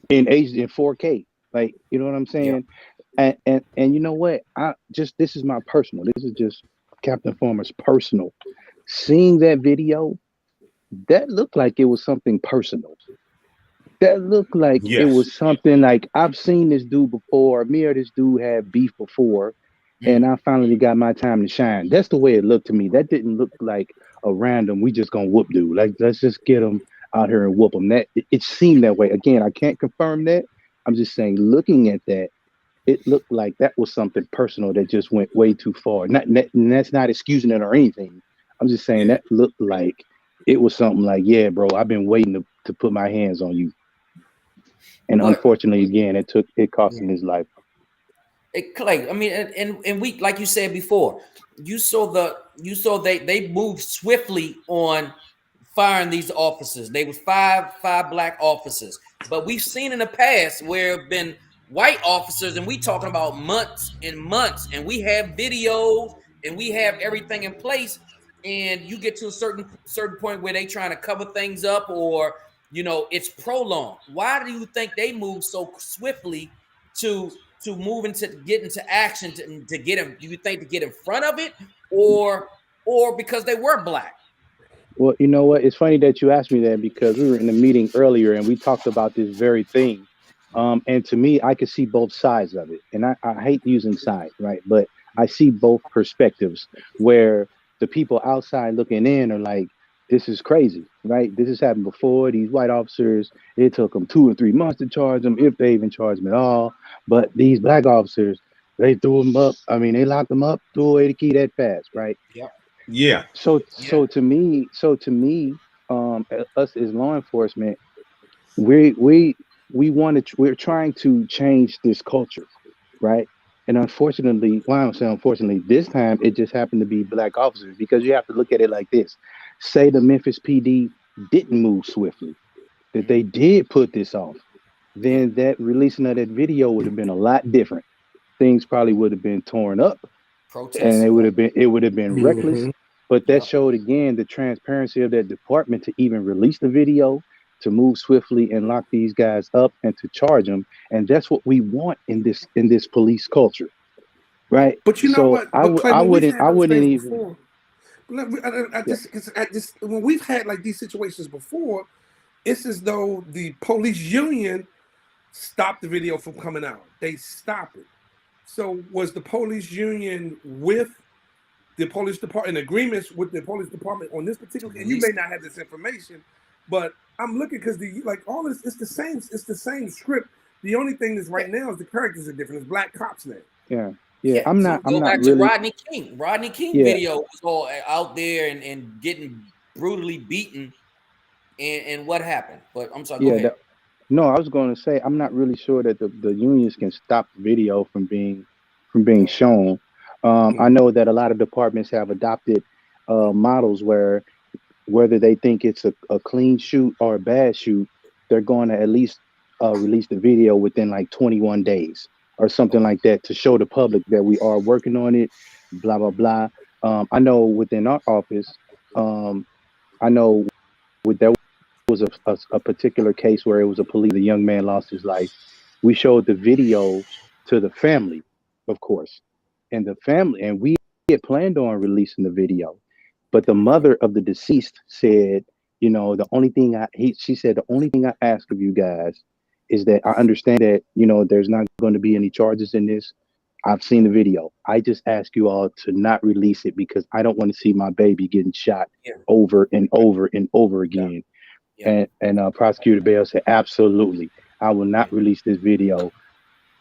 In 4K. Like, you know what I'm saying? Yeah. And you know what? This is my personal. This is just Captain Farmer's personal. Seeing that video, that looked like it was something personal. That looked like it was something like, I've seen this dude before. Me or this dude had beef before, and I finally got my time to shine. That's the way it looked to me. That didn't look like a random, we just gonna whoop dude. Like, let's just get him out here and whoop him. That it seemed that way. Again, I can't confirm that. I'm just saying, looking at that, it looked like that was something personal that just went way too far. And that's not excusing it or anything. I'm just saying that looked like it was something like, yeah, bro, I've been waiting to put my hands on you. And unfortunately, again, it cost him his life. Clay, I mean, and we, like you said before, you saw they moved swiftly on firing these officers. They was five black officers, but we've seen in the past where have been white officers, and we talking about months and months, and we have videos and we have everything in place, and you get to a certain point where they trying to cover things up, or it's prolonged. Why do you think they move so swiftly to move get into action to get him? Do you think to get in front of it, or because they were black? Well, you know what? It's funny that you asked me that, because we were in a meeting earlier and we talked about this very thing. And to me, I could see both sides of it. And I hate using sides, right? But I see both perspectives, where the people outside looking in are like, this is crazy, right? This has happened before. These white officers, it took them 2 or 3 months to charge them, if they even charge them at all. But these black officers, they threw them up. I mean, they locked them up, threw away the key that fast, right? Yep. Yeah. So to me, us as law enforcement, we're trying to change this culture, right? And unfortunately, well, I don't say unfortunately, this time it just happened to be black officers, because you have to look at it like this. Say the Memphis PD didn't move swiftly, that they did put this off, then that releasing of that video would have been a lot different. Things probably would have been torn up, and it would have been reckless. But that showed again the transparency of that department to even release the video, to move swiftly and lock these guys up and to charge them. And that's what we want in this police culture, right? But you know what? I wouldn't even. I just when we've had like these situations before, it's as though the police union stopped the video from coming out. They stopped it. So was the police union with the police department, in agreements with the police department on this particular? And you may not have this information, But I'm looking because all this, it's the same script. The only thing that's right now is the characters are different. It's black cops now. Yeah. I'm not back really. to Rodney King. Rodney King video was all out there and getting brutally beaten. And what happened? But I'm sorry. Go ahead. No, I was going to say I'm not really sure that the unions can stop the video from being shown. I know that a lot of departments have adopted models where whether they think it's a clean shoot or a bad shoot, they're going to at least release the video within like 21 days or something like that to show the public that we are working on it, blah, blah, blah. I know within our office, I know there was a particular case where it was a young man lost his life. We showed the video to the family, of course, and we had planned on releasing the video, but the mother of the deceased said, you know, she said, the only thing I ask of you guys is that I understand that, you know, there's not going to be any charges in this. I've seen the video. I just ask you all to not release it because I don't want to see my baby getting shot over and over and over again. And Prosecutor Bell said, absolutely, I will not release this video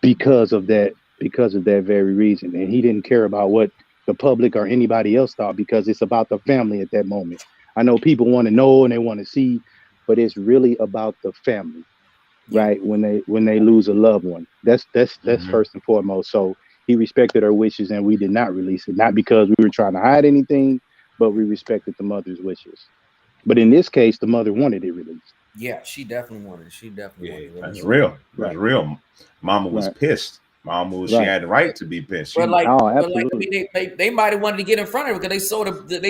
because of that very reason. And he didn't care about what the public or anybody else thought because it's about the family at that moment. I know people want to know and they want to see, but it's really about the family, right? When they lose a loved one, that's first and foremost. So he respected her wishes and we did not release it, not because we were trying to hide anything, but we respected the mother's wishes. But in this case, the mother wanted it released. Yeah, she definitely wanted it. She definitely wanted it. That's real. That's real. Mama was pissed. Mama she had the right to be pissed. But like, they might have wanted to get in front of her because they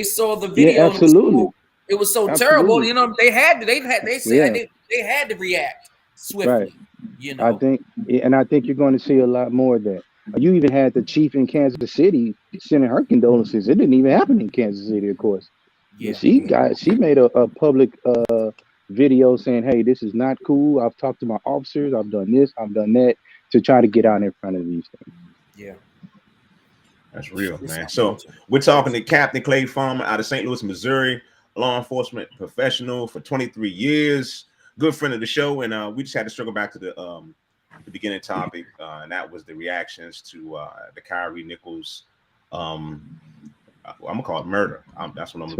saw the video. Yeah, absolutely. It was so terrible. You know, they had to react swiftly. Right. You know, I think you're going to see a lot more of that. You even had the chief in Kansas City sending her condolences. It didn't even happen in Kansas City, of course. Yeah. She made a public video saying, hey, this is not cool. I've talked to my officers. I've done this. I've done that to try to get out in front of these things. Yeah. That's real, man. So we're talking to Captain Clay Farmer out of St. Louis, Missouri, law enforcement professional for 23 years, good friend of the show. And we just had to circle back to the beginning topic, and that was the reactions to the Kyrie Nichols I'm gonna call it murder. That's what I'm.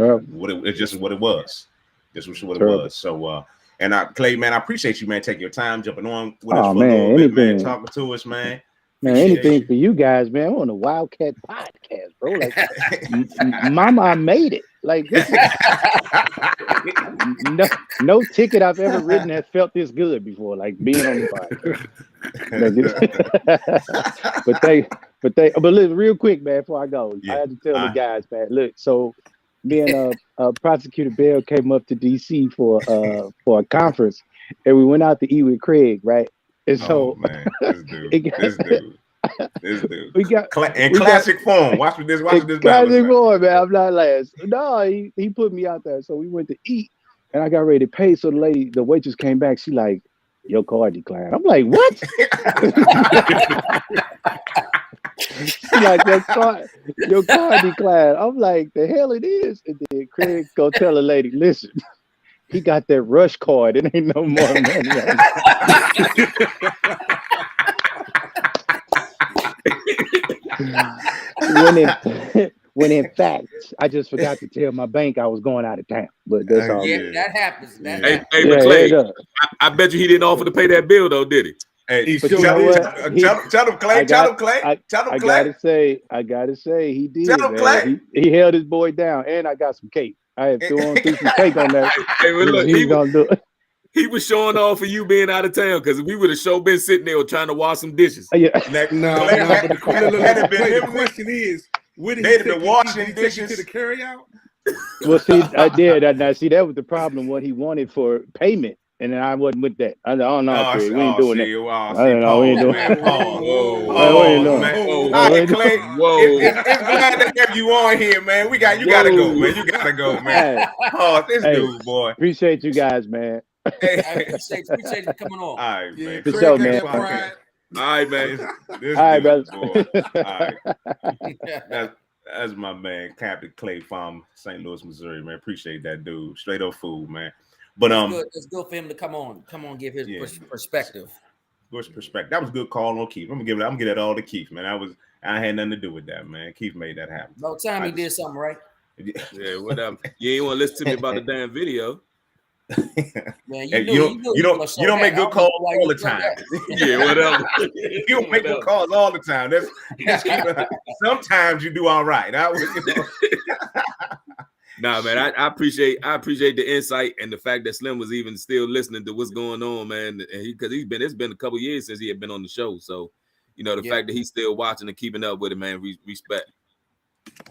It's just what it was. This was what it was. So, Clay, man, I appreciate you, man, taking your time, jumping on with us for a little bit, man, talking to us, man. Man, anything for you guys, man. I'm on the Wildcat podcast, bro. Like, Mama, I made it. Like, this is, no ticket I've ever written has felt this good before. Like being on the podcast. But look, real quick, man. Before I go, I had to tell the guys, man. Look, so me and Prosecutor Bell came up to DC for a conference, and we went out to eat with Craig, right? And so, man, this dude. We got classic form. Watch this. Classic form, man. I'm not last. No, he put me out there. So we went to eat, and I got ready to pay. So the waitress came back. She like, your card declined. I'm like, what? She like, your card declined. I'm like, the hell it is. And then Craig go tell the lady, listen, he got that rush card. It ain't no more money. when in fact, I just forgot to tell my bank I was going out of town. But that's all. Yeah, that happens. Hey, Clay, I bet you he didn't offer to pay that bill though, did he? Hey, tell him, Clay. I gotta say, he did. Tell him, Clay. He held his boy down, and I got some cake. I had threw some cake on that. Hey, well, look, he's gonna do it. He was showing off for you being out of town because we would have sure been sitting there trying to wash some dishes. No, but the question is, would he been washing dishes to the carryout? Well, see, I did. Now, see, that was the problem. What he wanted for payment. And then I wasn't with that. I don't know. We ain't doing that. I don't know. We ain't doing that. All right, Clay. It's glad to have you on here, man. You gotta go, man. You gotta go, man. This dude, boy. Appreciate you guys, man. I appreciate you coming on. All right, man. For sure, man. All right, man. All right, brother. All right. That's my man, Captain Clay Farm, St. Louis, Missouri, man. Appreciate that dude. Straight up fool, man. But it's good for him to come on, give his perspective. Good perspective. That was a good call on Keith. I'm gonna give it all to Keith, man. I had nothing to do with that, man. Keith made that happen. No time he did something right. Yeah, whatever. You ain't want to listen to me about the damn video. Man, you don't make good calls all the time. Yeah, whatever. You don't make good calls all the time. Sometimes you do all right. Nah, man, I appreciate the insight and the fact that Slim was even still listening to what's going on, man. And it's been a couple years since he had been on the show. So, the fact that he's still watching and keeping up with it, man, respect.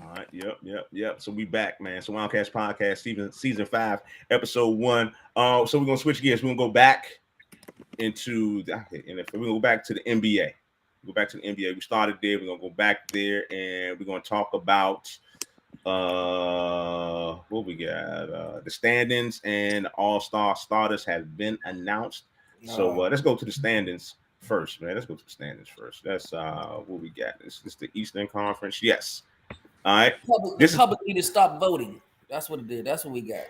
All right, yep. So we back, man. So Wildcats Podcast, season 5, episode 1. So we're gonna switch gears. We're gonna go back into go back to the NBA. Go back to the NBA. We started there. We're gonna go back there, and we're gonna talk about what we got. The standings and All-Star starters have been announced. So let's go to the standings first, man. Let's go to the standings first. That's what we got. This is the Eastern Conference. Yes. All right. The public need to stop voting. That's what it did. That's what we got.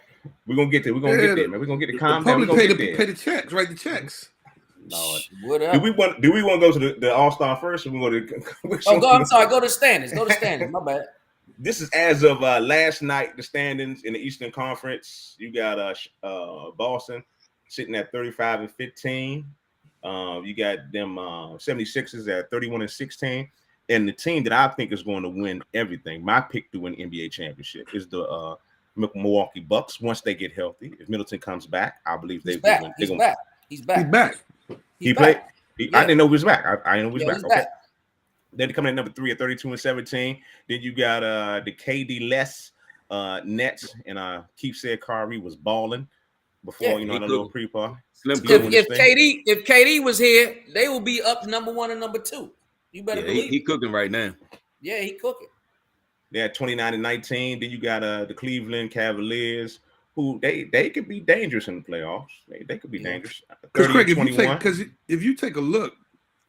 We're gonna get there. We're gonna get there, man. We're gonna get the calm down. Pay the checks, write the checks. Lord. What up? Do we want to go to the All-Star first, or we go to? I'm sorry. Go to standings. Go to standings. My bad. This is as of last night. The standings in the Eastern Conference. You got Boston sitting at 35-15. You got them 76ers at 31-16. And the team that I think is going to win everything, my pick to win NBA championship, is the Milwaukee Bucks. Once they get healthy, if Middleton comes back, I believe they will win. He's back. He's back. He played. I didn't know he was back. I didn't know he was back. He's Okay. back. Then coming in number 3 at 32-17. Then you got the KD less Nets, and Keith said Kyrie was balling before on a little pre-party. If KD was here, they will be up number 1 and number 2. You better believe he cooking right now. Yeah, he cooking. They're at 29-19. Then you got the Cleveland Cavaliers, who they could be dangerous in the playoffs. They could be dangerous. 30-21. Because if you take a look,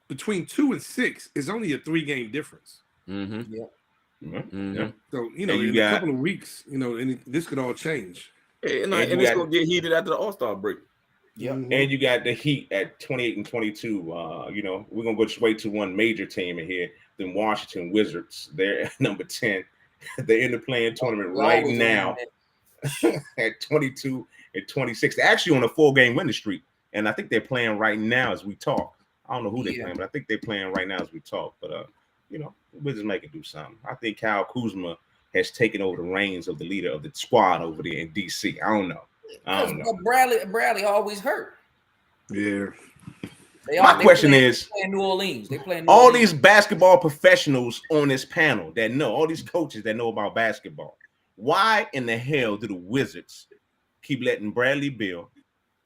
between 2 and 6 is only a 3-game difference. Mm-hmm. Yeah. Mm-hmm. Yeah. So in a couple of weeks, this could all change. And it's gonna get heated after the All-Star break. Yeah, and you got the Heat at 28-22. We're gonna go straight to one major team in here, the Washington Wizards. They're at number 10. They're in the play-in tournament right now at 22-26. They're actually on a 4-game winning streak, and I think they're playing right now as we talk. I don't know who they're playing, but I think they're playing right now as we talk. But the Wizards make it do something. I think Kyle Kuzma has taken over the reins of the leader of the squad over there in DC. I don't know. Bradley always hurt. Yeah. My question is, they play in New Orleans. All these basketball professionals on this panel that know, all these coaches that know about basketball, why in the hell do the Wizards keep letting Bradley Beal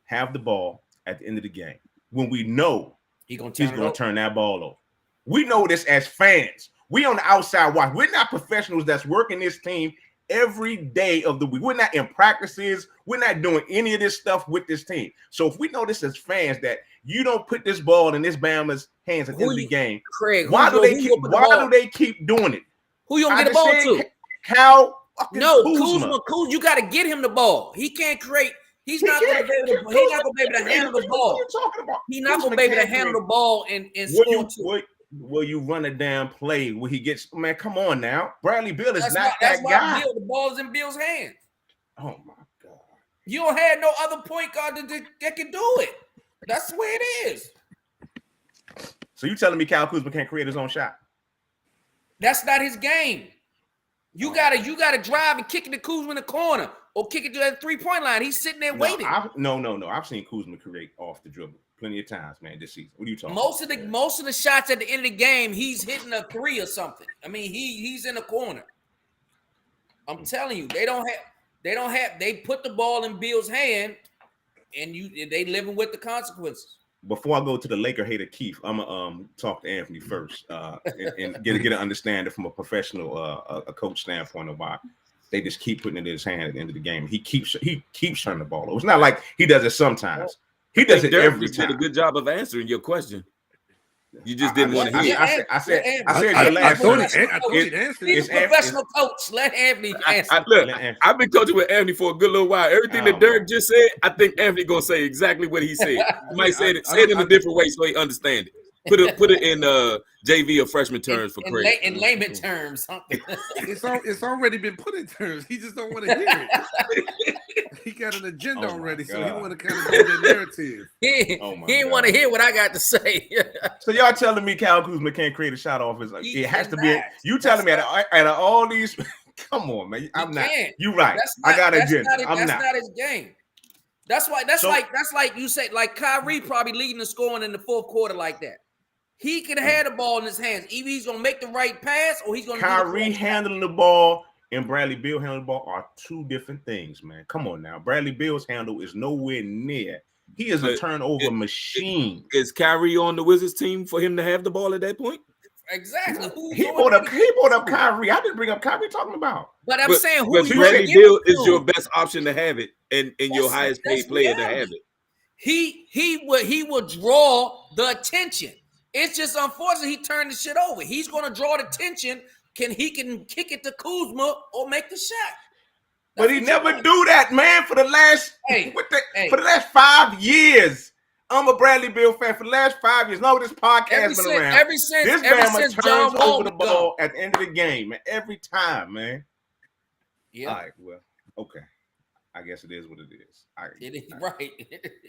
have the ball at the end of the game when we know he's going to turn that ball over? We know this as fans. We on the outside watch. We're not professionals that's working this team every day of the week. We're not in practices. We're not doing any of this stuff with this team. So if we know this as fans that you don't put this ball in this Bama's hands at the end of the game, Craig, why do they keep doing it? Who you gonna get the ball to? Kuzma. You got to get him the ball. He can't create. He's not going to be able to handle the ball. He's not going to be able to handle the ball and score two. Will you run a damn play where he gets? Man, come on now. Bradley Beal is not that guy. That's why the ball's in Bill's hands. Oh my God! You don't have no other point guard that can do it. That's the way it is. So you telling me Kyle Kuzma can't create his own shot? That's not his game. You gotta drive and kick it to Kuzma in the corner or kick it to that 3-point line. He's sitting there waiting. No. I've seen Kuzma create off the dribble plenty of times, man, this season. What are you talking about? Most of the shots at the end of the game, he's hitting a 3 or something. I mean, he's in the corner. I'm telling you, they put the ball in Bill's hand, and they living with the consequences. Before I go to the Laker hater Keith, I'm gonna talk to Anthony first and get an understanding from a professional a coach standpoint of why they just keep putting it in his hand at the end of the game. He keeps turning the ball over. It's not like he does it sometimes. He does it every time. Did a good job of answering your question. You just didn't want to hear. I said He's your last a professional coach. Let Anthony answer. Look, I've been coaching with Anthony for a good little while. Everything that Derek just said, I think Anthony gonna say exactly what he said. He might say it in a different way so he understand it. Put it in JV or freshman terms for Craig. In layman terms, it's already been put in terms. He just don't want to hear it. He got an agenda already, so he want to kind of go the narrative. He didn't want to hear what I got to say. So y'all telling me Kyle Kuzma can't create a shot off his like it has to be. You telling me out of all these? Come on, man. I'm not. You right. I got an agenda. That's not his game. That's why. That's like you said. Like Kyrie probably leading the scoring in the fourth quarter like that. He can have the ball in his hands. Either he's gonna make the right pass or he's gonna. Kyrie handling the ball and Bradley Beal handling the ball are two different things, man. Come on now. Bradley Beal's handle is nowhere near. He is a turnover machine. Is Kyrie on the Wizards team for him to have the ball at that point? Exactly. He brought up Kyrie. I didn't bring up Kyrie talking about. But I'm saying who Bradley Beal is your best option to have it and your highest paid player to have it. He will draw the attention. It's just unfortunate he turned the shit over. He's going to draw the attention. He can kick it to Kuzma or make the shot. But he never do that, man. For the last for the last 5 years, I'm a Bradley Beal fan. For the last 5 years, no, this podcast been around. This man turns over the ball at the end of the game, man. Every time, man. Yeah. All right. Well, okay. I guess it is what it is. It is right.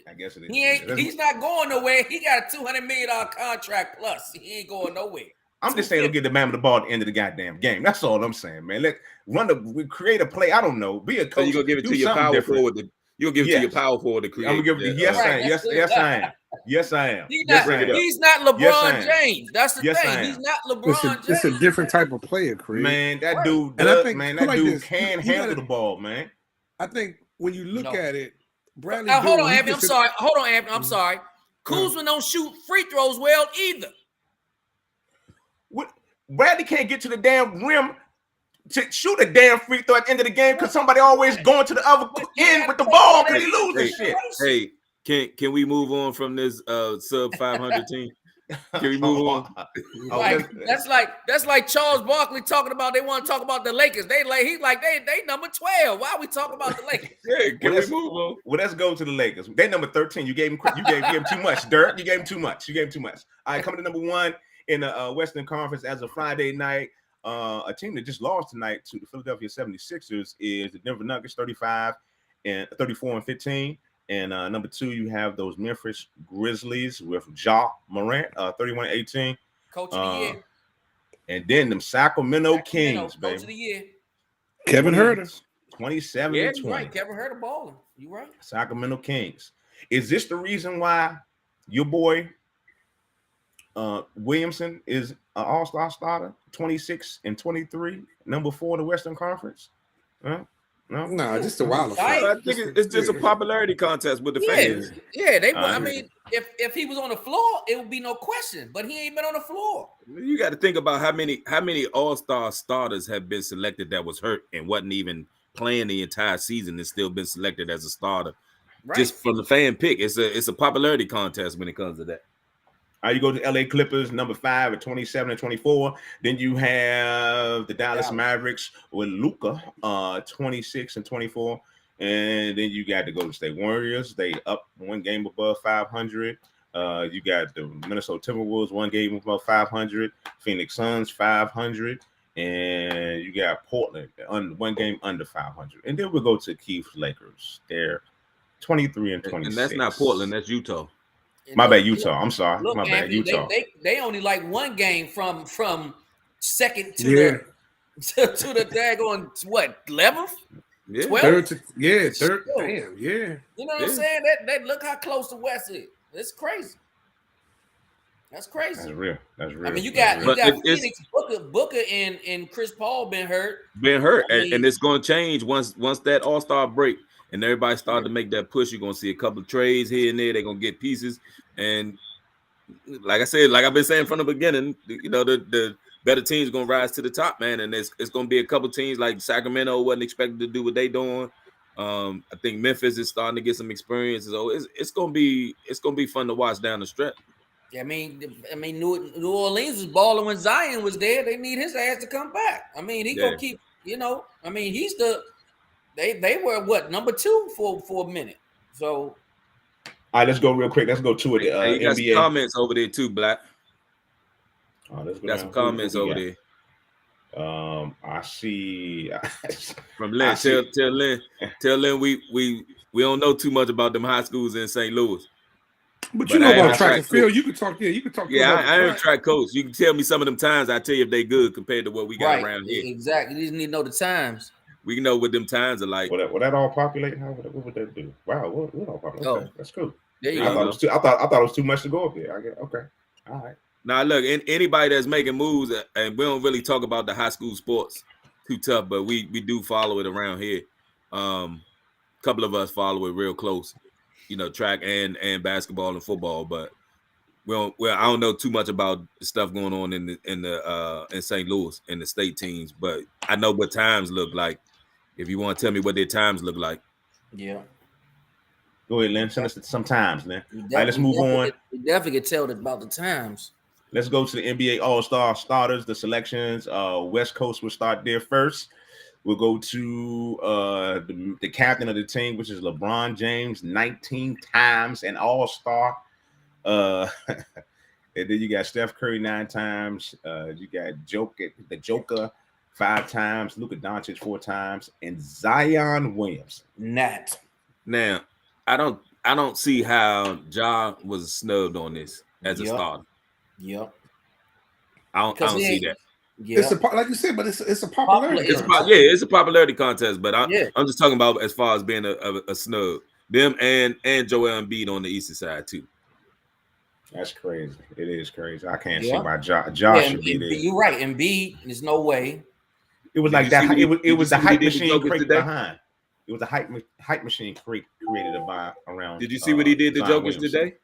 I guess it is. He's not going nowhere. He got a $200 million contract plus. He ain't going nowhere. I'm just saying, don't get the man the ball at the end of the goddamn game. That's all I'm saying, man. We create a play. I don't know. Be a coach. So you gonna give it to your power forward. You'll give it to your power forward to create. I'm gonna give it. Yes, I am. Yes, I am. He's not LeBron James. That's the thing. He's not LeBron James. It's a different type of player, Chris. Man, that dude does, man. That dude can handle the ball, man. I think when you look at it, Bradley. Now, hold on, Anthony. I'm sorry. Hold on, Anthony. I'm sorry. Kuzma don't shoot free throws well either. Bradley can't get to the damn rim to shoot a damn free throw at the end of the game because somebody always going to the other end with the ball because he loses shit. Hey, can we move on from this sub 500 team? Can we move on? That's like Charles Barkley talking about they want to talk about the Lakers. They number 12. Why are we talking about the Lakers? Can we move on? Well, let's go to the Lakers. They number 13. You gave him too much, Dirk. You gave him too much. All right, coming to number 1 in the Western Conference as of Friday night. A team that just lost tonight to the Philadelphia 76ers is the Denver Nuggets, 34-15. And number 2, you have those Memphis Grizzlies with Ja Morant, 31-18. Coach of the year. And then them Sacramento Kings, baby. Coach of the year. Kevin Huerter. 27-20. Yeah, you're right. Kevin Huerter balling. You right. Sacramento Kings. Is this the reason why your boy Williamson is an all-star starter, 26 and 23, number 4 in the Western Conference? No, just a while. I think it's just a popularity contest with the fans. Yeah, I mean, if he was on the floor, it would be no question. But he ain't been on the floor. You got to think about how many all-star starters have been selected that was hurt and wasn't even playing the entire season and still been selected as a starter. Right. Just from the fan pick. It's a popularity contest when it comes to that. You go to LA Clippers, number 5 at 27-24. Then you have the Dallas Mavericks with Luka, 26-24. And then you got the Golden State Warriors. They up 1 game above 500. You got the Minnesota Timberwolves, 1 game above 500. Phoenix Suns, 500. And you got Portland, 1 game under 500. And then we'll go to Keith Lakers. They're 23-26. And that's not Portland, that's Utah. My bad, Utah. I'm sorry. Look, My bad, Utah. They only like 1 game from second to the daggone 11th? Yeah, 12th? Third. Damn, yeah. You know what I'm saying? That look how close the West is. It's crazy. That's crazy. That's real. I mean, you got Phoenix, Booker and Chris Paul been hurt. And it's going to change once that All-Star break. And everybody started to make that push. You're gonna see a couple of trades here and there. They're gonna get pieces. And like I said, like I've been saying from the beginning, the better teams gonna rise to the top, man. And it's gonna be a couple teams like Sacramento wasn't expected to do what they doing. I think Memphis is starting to get some experience. So it's gonna be fun to watch down the stretch. I mean, New Orleans was balling when Zion was there. They need his ass to come back. I mean, he gonna keep. I mean, he's the. They were what number 2 for a minute. So, all right, let's go real quick. Let's go to it. You got NBA some comments over there too, Black. Let's go got some comments over there. I see from Lynn. Tell Lynn we don't know too much about them high schools in St. Louis. But you know about track and field. You can talk. Yeah, you can talk. Yeah, I am a track coach. You can tell me some of them times. I tell you if they good compared to what we got around here. Exactly. You just need to know the times. We know what them times are like. Will that all populate? What would that do? Wow, what all populate? Okay, that's cool. There you go. I thought it was too much to go up there. I get okay. All right. Now look, anybody that's making moves, and we don't really talk about the high school sports too tough, but we do follow it around here. Couple of us follow it real close, track and basketball and football, but I don't know too much about the stuff going on in St. Louis in the state teams, but I know what times look like. If you want to tell me what their times look like, yeah. Go ahead, Lynn. Send us some times, man. All right, let's move on. You definitely can tell about the times. Let's go to the NBA All-Star starters, the selections. West Coast will start there first. We'll go to the captain of the team, which is LeBron James, 19 times an All-Star. And then you got Steph Curry 9 times. You got the Joker 5 times, Luka Doncic 4 times, and Zion Williams. Nat. Now, I don't see how Ja was snubbed on this as a starter. Yep. I don't see that. Yeah. It's like you said, but it's a popularity. It's a popularity contest. But I'm just talking about as far as being a snub. Them and Joel Embiid on the Eastern side too. That's crazy. It is crazy. I can't see why Josh should be there. You're right. Embiid, there's no way. It was like that. It was the hype machine created behind. It was a hype machine created around. Did you see what he did to Jokic today?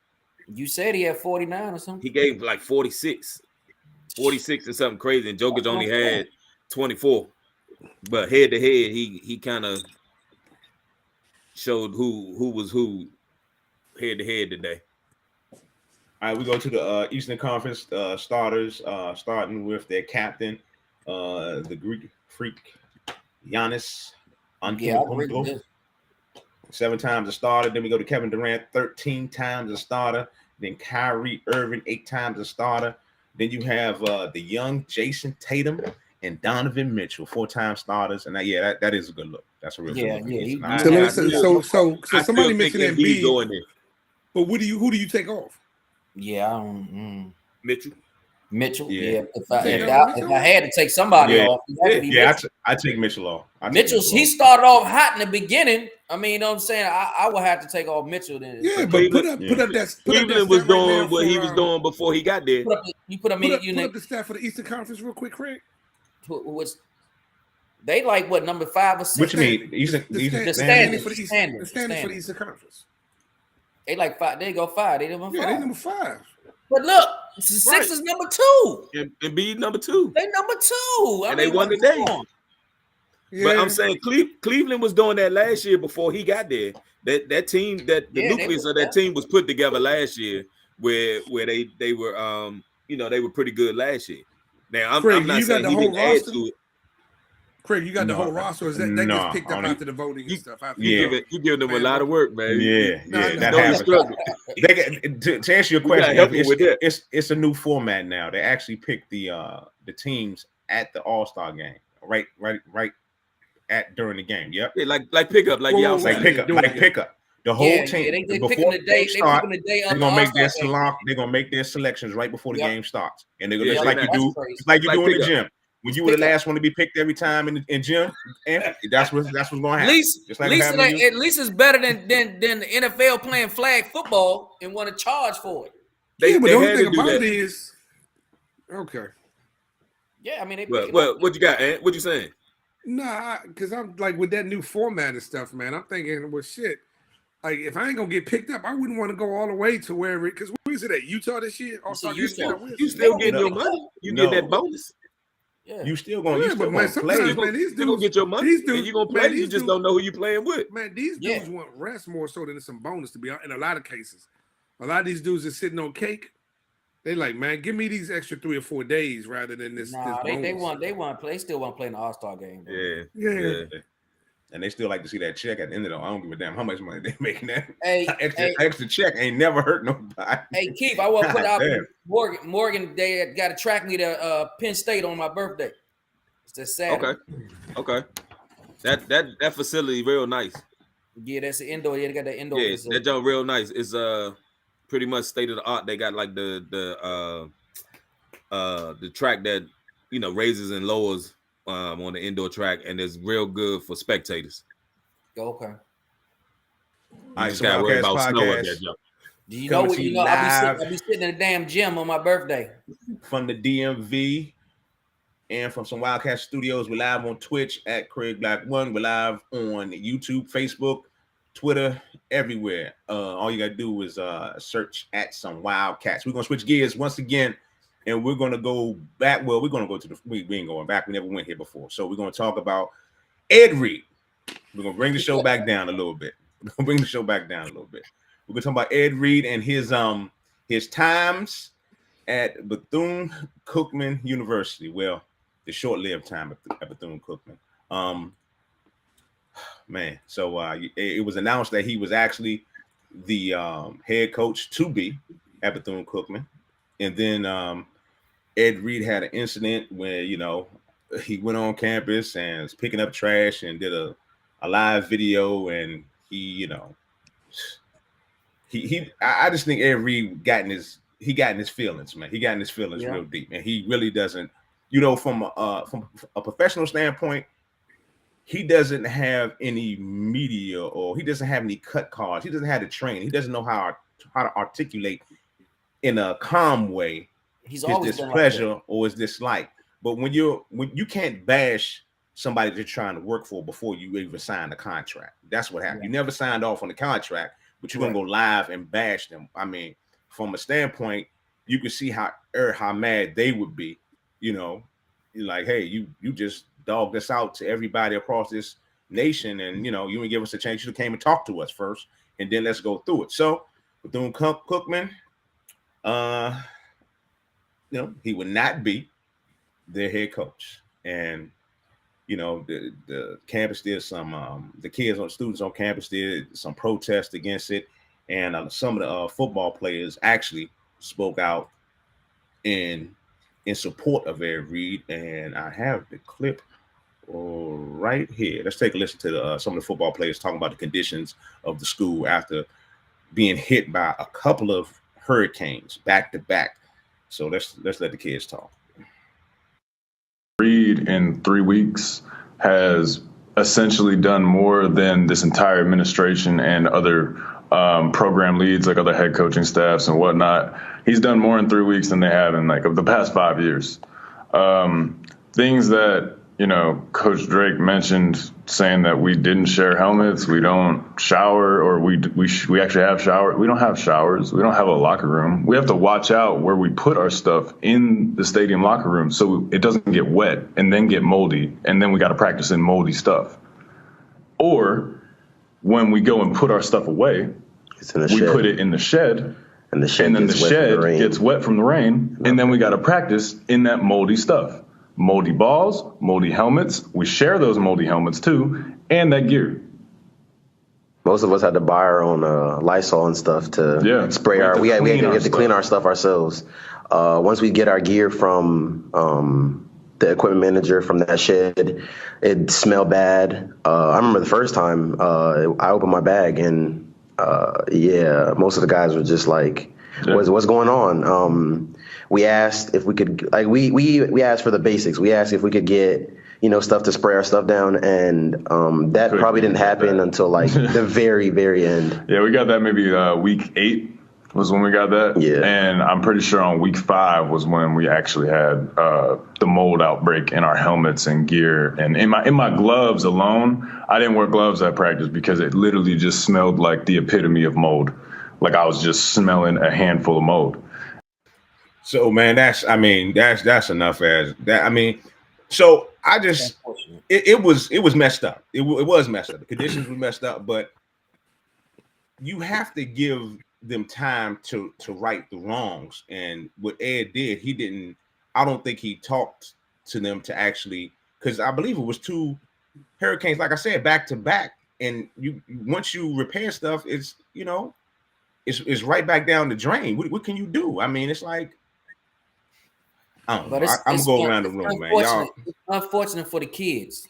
You said he had 49 or something. He gave like 46 or something crazy, and Jokic only had 24. But head to head, he kind of showed who was who head to head today. All right, we go to the Eastern Conference starters, starting with their captain, the Greek freak, Giannis Antetokounmpo. 7 times a starter. Then we go to Kevin Durant, 13 times a starter. Then Kyrie Irving, 8 times a starter. Then you have the young Jason Tatum and Donovan Mitchell, 4-time starters. And that is a good look. That's a real good look. So somebody mentioned Embiid. But who do you take off? Yeah, Mitchell. Yeah. If I had to take somebody off, I take Mitchell off. He started off hot in the beginning. I mean, you know what I'm saying? I would have to take off Mitchell then. Yeah, but put up that. Cleveland was doing what he was doing before he got there. Put up the stat for the Eastern Conference real quick, Craig. They like what, number 5 or 6? What you mean? The standing for the Eastern Conference. They like 5. They go 5. They number 5. Yeah, they number 5. But look, the Sixers number 2. And be number 2. They number 2. And they won today. Yeah. But I'm saying Cleveland was doing that last year before he got there. That team, the nucleus of that team was put together last year, where they were they were pretty good last year. Now I'm not saying he didn't add to it. Craig, you got the whole roster. Is that gets picked up after the voting and stuff? You give them a lot of work, man. That happens. To answer your question, it's a new format now. They actually pick the teams at the All-Star game, right at during the game. Yep. Yeah, like pickup, like y'all like pickup. The whole team before the day start, they're gonna make their they're gonna make their selections right before the game starts, and they're gonna just like you do in the gym. When you were the last one to be picked every time in gym, and that's what's going to happen. At least it's better than the NFL playing flag football and want to charge for it. But the only thing about it is, okay. Yeah, I mean, what you got, Ant? What you saying? Nah, because I'm like with that new format and stuff, man. I'm thinking, well, shit. Like, if I ain't gonna get picked up, I wouldn't want to go all the way to where it. Because where is it at? Utah this year? You still getting your money. You get that bonus. Yeah. You still gonna play. These dudes gonna get your money. And you gonna play. You just don't know who you playing with. Man, these dudes want rest more so than some bonus. To be honest, in a lot of cases, a lot of these dudes are sitting on cake. They like, man, give me these extra 3 or 4 days rather than this. Nah, this they bonus. want to play. They still want to play in the All-Star game. Bro. Yeah. And they still like to see that check at the end of it. I don't give a damn how much money they making. That Hey, extra check ain't never hurt nobody. Hey, Keith, I want to put out Morgan. They got to track me to Penn State on my birthday. It's this Saturday. Okay. That facility real nice. Yeah, that's the indoor. Yeah, they got the indoor. Yeah, facility. that joint real nice. It's pretty much state of the art. They got like the track that raises and lowers on the indoor track, and it's real good for spectators. Okay. I just gotta worry about snow at that jump. Do you know what you know? I'll be sitting in the damn gym on my birthday. From the DMV and from some Wildcat Studios. We're live on Twitch at Craig Black 1. We're live on YouTube, Facebook, Twitter, everywhere. All you gotta do is search at some Wildcats. We're gonna switch gears once again, and we're gonna go back. Well, we're gonna go to the we ain't going back. We never went here before. So we're gonna talk about Ed Reed. We're gonna bring the show back down a little bit. We're gonna talk about Ed Reed and his times at Bethune-Cookman University. Well, the short-lived time at Bethune-Cookman. Man, so it was announced that he was actually the head coach to be at Bethune-Cookman, and then Ed Reed had an incident where he went on campus and was picking up trash and did a live video, and I just think Ed Reed got in his feelings, man. He got in his feelings real deep, and he really doesn't. From a professional standpoint, he doesn't have any media, or he doesn't have any cut cards. He doesn't have to train. He doesn't know how to articulate in a calm way his displeasure or his dislike. But when you can't bash somebody that you're trying to work for before you even sign the contract. That's what happened. You never signed off on the contract, but you're gonna go live and bash them. I mean, from a standpoint, you can see how mad they would be. You're like, hey, you just dogged us out to everybody across this nation, and you didn't give us a chance. You came and talked to us first, and then let's go through it. So Bethune-Cookman, he would not be their head coach, and the campus did some the students on campus did some protest against it, and some of the football players actually spoke out in support of Ed Reed, and I have the clip right here. Let's take a listen to some of the football players talking about the conditions of the school after being hit by a couple of hurricanes back to back. So let's let the kids talk. Reed in 3 weeks has essentially done more than this entire administration and other program leads, like other head coaching staffs and whatnot. He's done more in 3 weeks than they have in of the past 5 years. Things that, Coach Drake mentioned, saying that we didn't share helmets, we don't shower, or we actually have showers. We don't have showers. We don't have a locker room. We have to watch out where we put our stuff in the stadium locker room so it doesn't get wet and then get moldy, and then we got to practice in moldy stuff. Or when we go and put our stuff away, we put it in the shed, and then the shed gets wet from the rain, and then we got to practice in that moldy stuff. Moldy balls, moldy helmets. We share those moldy helmets too, and that gear. Most of us had to buy our own Lysol and stuff to spray our. We have to clean our stuff ourselves. Once we get our gear from the equipment manager from that shed, it smelled bad. I remember the first time I opened my bag, and most of the guys were just like, "What's going on?" We asked if we could, we asked for the basics. We asked if we could get, stuff to spray our stuff down, and that probably didn't happen until the very, very end. Yeah, we got that maybe week 8 was when we got that. Yeah. And I'm pretty sure on week 5 was when we actually had the mold outbreak in our helmets and gear. And in my gloves alone, I didn't wear gloves at practice because it literally just smelled like the epitome of mold. Like I was just smelling a handful of mold. So man, that's enough as that. I mean, so I just it was messed up. It was messed up. The conditions were messed up, but you have to give them time to right the wrongs. And what Ed did, he didn't. I don't think he talked to them to actually, because I believe it was 2 hurricanes, like I said, back to back. And you once you repair stuff, it's it's right back down the drain. What can you do? I mean, it's like, I don't know. I'm gonna go around the room, man. Y'all. It's unfortunate for the kids.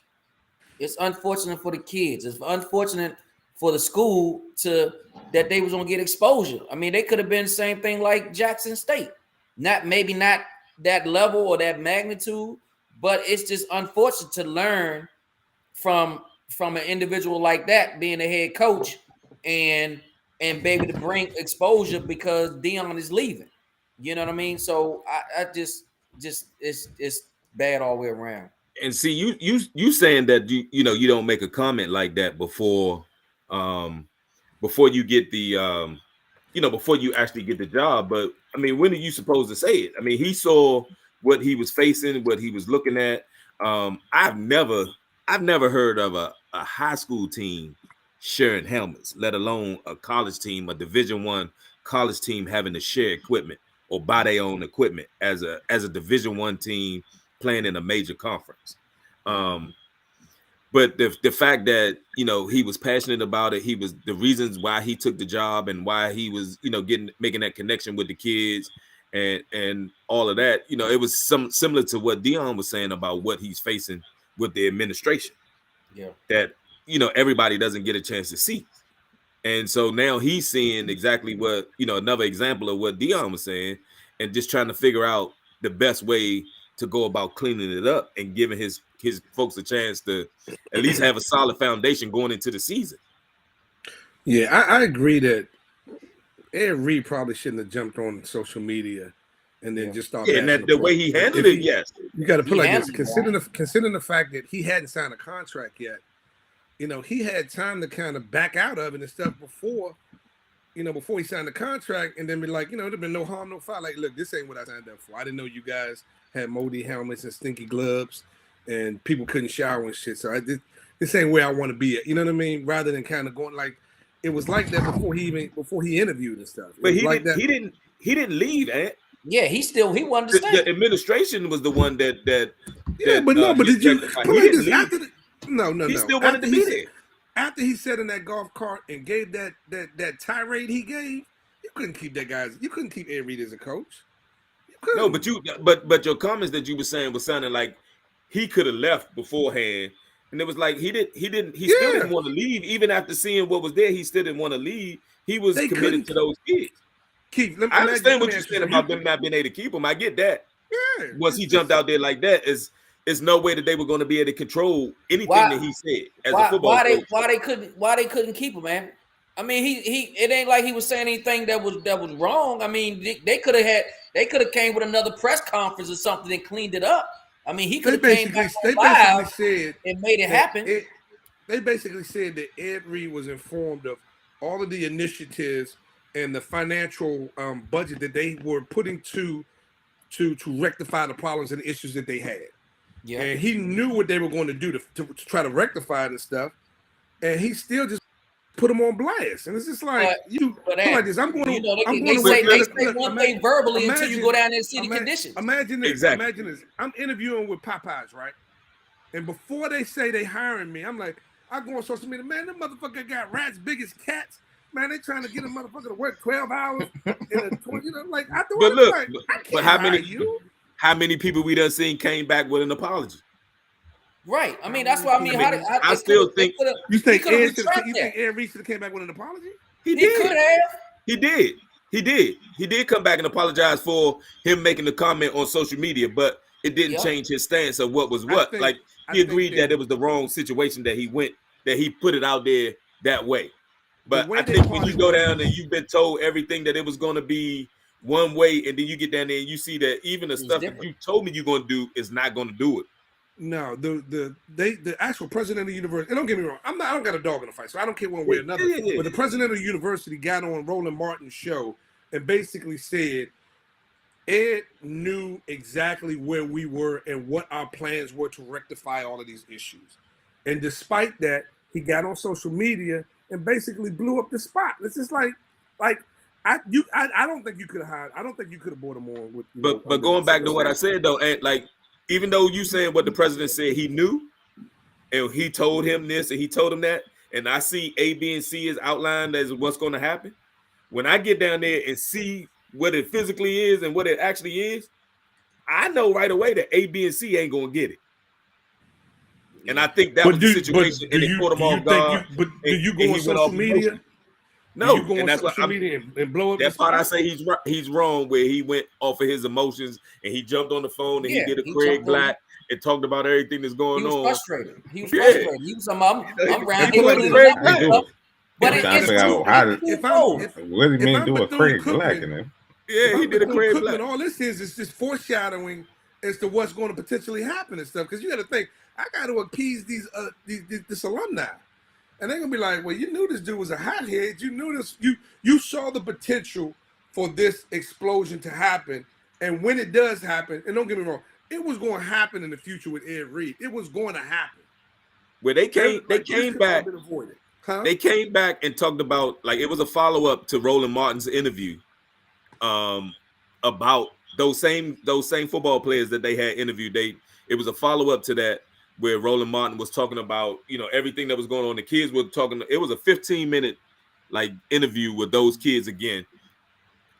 It's unfortunate for the kids. It's unfortunate for the school that they was gonna get exposure. I mean, they could have been the same thing like Jackson State. Maybe not that level or that magnitude, but it's just unfortunate to learn from an individual like that being a head coach and baby to bring exposure because Dion is leaving. You know what I mean? So I just it's bad all the way around. And see, you saying that you don't make a comment like that before you get the before you actually get the job. But I mean, when are you supposed to say it? I mean, he saw what he was facing, what he was looking at. I've never heard of a high school team sharing helmets, let alone a college team, a Division I college team having to share equipment or buy their own equipment as a Division I team playing in a major conference. But the fact that he was passionate about it, he was the reasons why he took the job and why he was making that connection with the kids and all of that. It was similar to what Dion was saying about what he's facing with the administration. Yeah, that everybody doesn't get a chance to see. And so now he's seeing exactly what, another example of what Dion was saying, and just trying to figure out the best way to go about cleaning it up and giving his folks a chance to at least have a solid foundation going into the season. Yeah, I agree that Ed Reed probably shouldn't have jumped on social media and then just start. Yeah, and that the way he handled it, yes. You got to put like this, considering the fact that he hadn't signed a contract yet. He had time to kind of back out of it and stuff before he signed the contract, and then be like, there'd been no harm, no foul. Like, look, this ain't what I signed up for. I didn't know you guys had moldy helmets and stinky gloves, and people couldn't shower and shit. So this ain't where I want to be at. You know what I mean? Rather than kind of going like, it was like that before he interviewed and stuff. But he didn't leave, Ant. Yeah, he wanted to stay. The administration was the one that but did you put like this after the? No. He still wanted to be there. After he sat in that golf cart and gave that tirade he gave, you couldn't keep that guy. You couldn't keep Ed Reed as a coach. No, but your comments that you were saying was sounding like he could have left beforehand, and it was like he still didn't want to leave even after seeing what was there. He still didn't want to leave. He was committed to those kids. Keith, I understand what you said about them not being able to keep him. I get that. Yeah. Once he jumped out there like that, it's no way that they were going to be able to control anything that he said as a football coach. Why they couldn't keep him, man? I mean, he it ain't like he was saying anything that was wrong. I mean, they could have came with another press conference or something and cleaned it up. I mean, he could have came back live and made it happen. They basically said that Ed Reed was informed of all of the initiatives and the financial budget that they were putting to rectify the problems and the issues that they had. Yeah, and he knew what they were going to do to try to rectify it and stuff, and he still just put them on blast. And it's just like like this. I'm going to. They say one thing verbally until you go down there and see the conditions. Imagine this. Exactly. Imagine this. I'm interviewing with Popeyes, right? And before they say they hiring me, I'm like, I go on social media, man. That motherfucker got rats big as cats. Man, they trying to get a motherfucker to work 12 hours in a 20, like I do. But look, like, I can't but how many people we done seen came back with an apology? Right. I mean, that's what I mean. I still think you think Ed Reed should have came back with an apology? He could have. He did come back and apologize for him making the comment on social media, but it didn't change his stance of what was what. He agreed that it was the wrong situation that he put it out there that way. But I think when you go down and you've been told everything that it was going to be one way, and then you get down there and you see that even the stuff that you told me you're going to do is not going to do it. No, the actual president of the university. And don't get me wrong, I don't got a dog in the fight, so I don't care one way or another. But the president of the university got on Roland Martin's show and basically said Ed knew exactly where we were and what our plans were to rectify all of these issues. And despite that, he got on social media and basically blew up the spot. It's just like I don't think you could have. I don't think you could have brought him on with. But going back to what I said though, and like even though you saying what the president said, he knew, and he told him this and he told him that, and I see A, B, and C is outlined as what's going to happen. When I get down there and see what it physically is and what it actually is, I know right away that A, B, and C ain't going to get it. And I think that was the situation, and they caught him off guard. But do you go on social media? No, you go and on that's social what media and blow up. That's why I say he's wrong, where he went off of his emotions and he jumped on the phone and he did a Craig Black and talked about everything that's going on. He was frustrated. He was frustrated. He was I'm around here. What do you mean do a Craig Black in there? Yeah, he did a Craig Black. All this is just foreshadowing as to what's going to potentially happen and stuff. Because you got to think, I got to appease this alumni. And they're gonna be like, well, you knew this dude was a hothead. You knew this. You saw the potential for this explosion to happen. And when it does happen, and don't get me wrong, it was going to happen in the future with Ed Reed. It was going to happen. Where they came back. Huh? They came back and talked about, like, it was a follow-up to Roland Martin's interview about those same football players that they had interviewed. It was a follow-up to that, where Roland Martin was talking about, everything that was going on. The kids were talking. It was a 15-minute like interview with those kids again,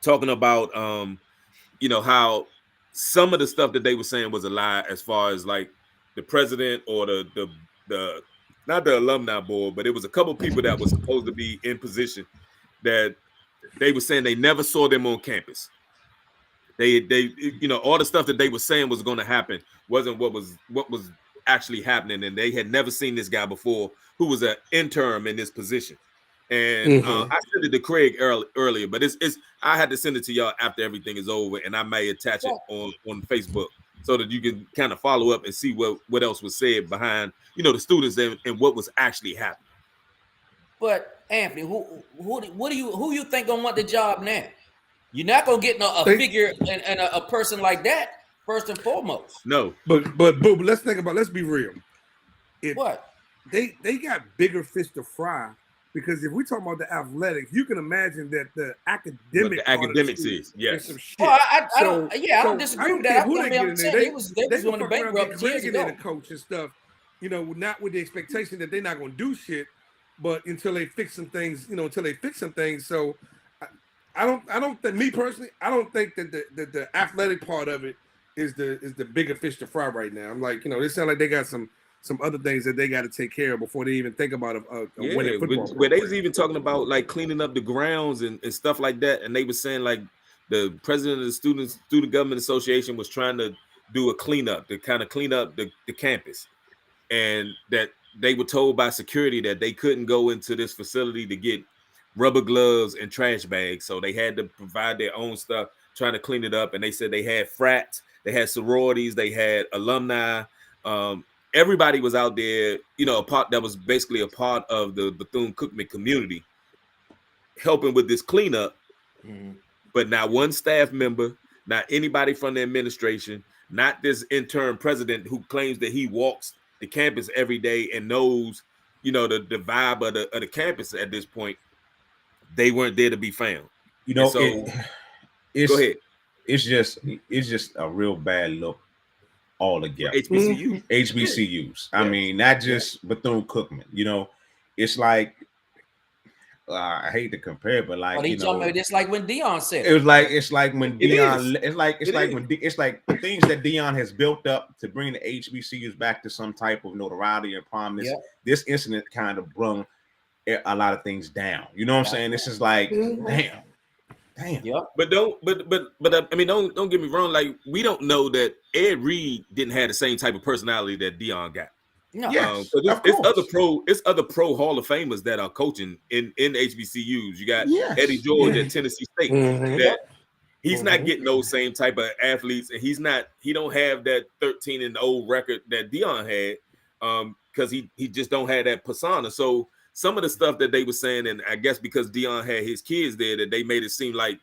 talking about how some of the stuff that they were saying was a lie, as far as like the president or the not the alumni board, but it was a couple people that was supposed to be in position that they were saying they never saw them on campus. They all the stuff that they were saying was going to happen wasn't what was actually happening, and they had never seen this guy before who was an interim in this position. And I sent it to Craig earlier, but it's I had to send it to y'all after everything is over, and I may attach it on Facebook so that you can kind of follow up and see what else was said behind the students and what was actually happening. But Anthony, who you think gonna want the job now? You're not gonna get a figure and a person like that first and foremost. No, but let's be real. They got bigger fish to fry, because if we talk about the athletics, you can imagine that the academics is some shit. Well, I don't disagree with that. They was on the bankrupt years ago. The coach and stuff, not with the expectation that they're not going to do shit, but until they fix some things, So I don't think, me personally, I don't think that the athletic part of it is the bigger fish to fry right now. I'm like, they sound like they got some other things that they got to take care of before they even think about a winning football. Where they was even talking about like cleaning up the grounds and stuff like that, and they were saying like the president of the Student Government Association was trying to do a cleanup to kind of clean up the campus, and that they were told by security that they couldn't go into this facility to get rubber gloves and trash bags, so they had to provide their own stuff trying to clean it up. And they said they had frats, they had sororities, they had alumni. Everybody was out there, a part that was basically a part of the Bethune-Cookman community helping with this cleanup. Mm-hmm. But not one staff member, not anybody from the administration, not this interim president who claims that he walks the campus every day and knows, the vibe of the campus at this point. They weren't there to be found. Go ahead. It's just a real bad look altogether. HBCUs. I mean, not just Bethune-Cookman. It's like I hate to compare, but like it's like when Dion said it's like when Dion. It's like the things that Dion has built up to bring the HBCUs back to some type of notoriety and prominence. Yeah. This incident kind of brung a lot of things down. You know what I'm saying? This is like, damn. Yeah. But don't get me wrong. Like, we don't know that Ed Reed didn't have the same type of personality that Dion got. No. It's other pro Hall of Famers that are coaching in HBCUs. You got Eddie George at Tennessee State. That he's not getting those same type of athletes, and he don't have that 13-0 record that Dion had, because he just don't have that persona. So some of the stuff that they were saying, and I guess because Dion had his kids there, that they made it seem like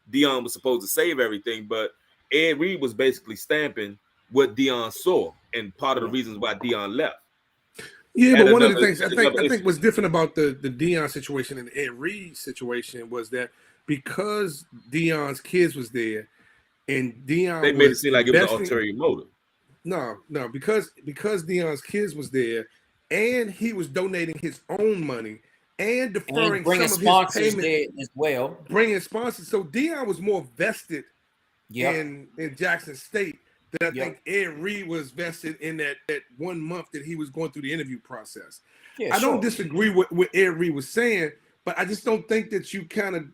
Dion was supposed to save everything, but Ed Reed was basically stamping what Dion saw, and part of the reasons why Dion left. Yeah, but one of the things I think was different about the Dion situation and the Ed Reed situation was that because Deion's kids was there, and Deion they made it seem like it was an ulterior motive. No, because Deion's kids was there, and he was donating his own money and deferring some of his payments as well, bringing sponsors. So Deion was more vested in Jackson State than I think Ed Reed was vested in that 1 month that he was going through the interview process. I don't disagree with what Ed Reed was saying, but I just don't think that you kind of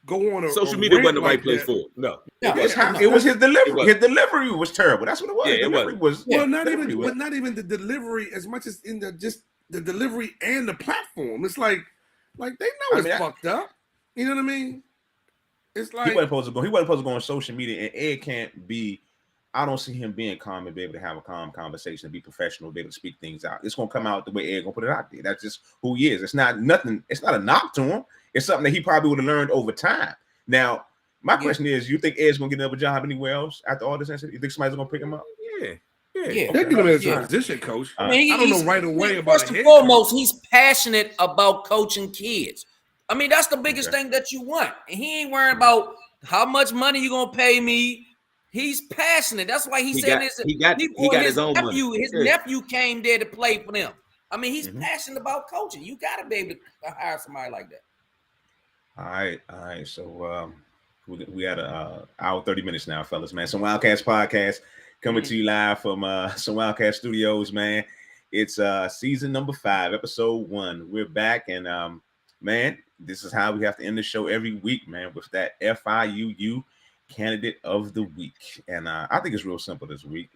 go on a social media wasn't the right place for it. No. It was his delivery. His delivery was terrible. That's what it was. Yeah, delivery was. Not even the delivery as much as in the delivery and the platform. It's like they know it's fucked up. You know what I mean? It's like he wasn't supposed to go. He wasn't supposed to go on social media, and Ed can't be. I don't see him being calm and be able to have a calm conversation, be professional, be able to speak things out. It's gonna come out the way Ed gonna put it out there. That's just who he is. It's not nothing. It's not a knock to him. It's something that he probably would have learned over time. Now, my question is, you think Ed's gonna get another job anywhere else after all this incident? You think somebody's gonna pick him up? Yeah. They're giving him as a position coach. I don't know right away about first and foremost, he's passionate about coaching kids. I mean, that's the biggest thing that you want. And he ain't worrying about how much money you gonna pay me. He's passionate. That's why he got his own money. His nephew came there to play for them. I mean, he's passionate about coaching. You got to be able to hire somebody like that. All right. So we had an hour 30 minutes now, fellas. Man, some Wildcats podcast coming to you live from some Wildcat Studios. Man, it's season number 5, episode 1. We're back, and man, this is how we have to end the show every week, man, with that FIUU candidate of the week. And I think it's real simple this week.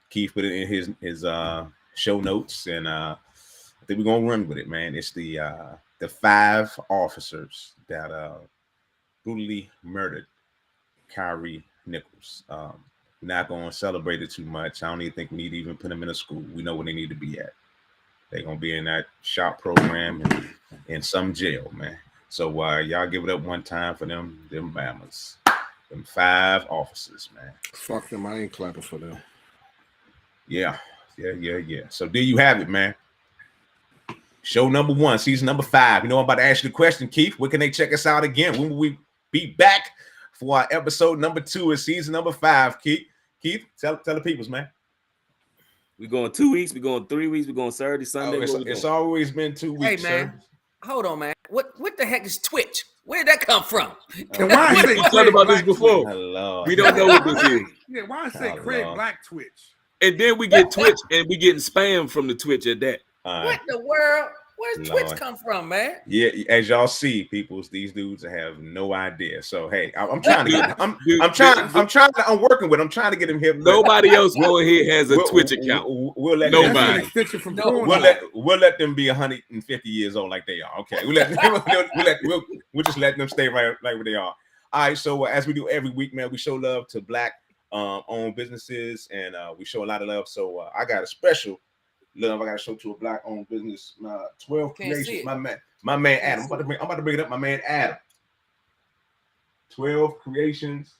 Keith put it in his show notes, and I think we're gonna run with it, man. It's the 5 officers that brutally murdered Kyrie Nichols. We're not gonna celebrate it too much. I don't even think we need to even put them in a school. We know where they need to be at. They're gonna be in that shop program and in some jail, man. So y'all give it up one time for them Bammers. Them 5 officers, man. Fuck them. I ain't clapping for them. Yeah. So there you have it, man. Show number 1, season number 5. You know, I'm about to ask you the question, Keith. Where can they check us out again? When will we be back for our episode number 2 of season number 5? Keith, tell the peoples, man. We're going 2 weeks. We're going 3 weeks. We're going Saturday, Sunday. It's always been 2 weeks. Hey, man. Sir. Hold on, man. What the heck is Twitch? Where did that come from? And why we talked about this before. We don't know what this is. Yeah, why I say Craig Black Twitch? And then we get Twitch, and we getting spam from the Twitch at that. What the world? Where's Twitch come from, man? Yeah, as y'all see, peoples, these dudes have no idea. So hey, I'm trying to get. I'm working with. I'm trying to get him here. Nobody else going here has a Twitch account. We'll let nobody. We'll let them be 150 years old like they are. Okay, we'll just let them stay right like where they are. All right. So as we do every week, man, we show love to Black owned businesses, and we show a lot of love. So I got a special love I got to show to a Black owned business. 12 Creations, my man Adam. I'm about to bring it up. My man Adam. 12 Creations.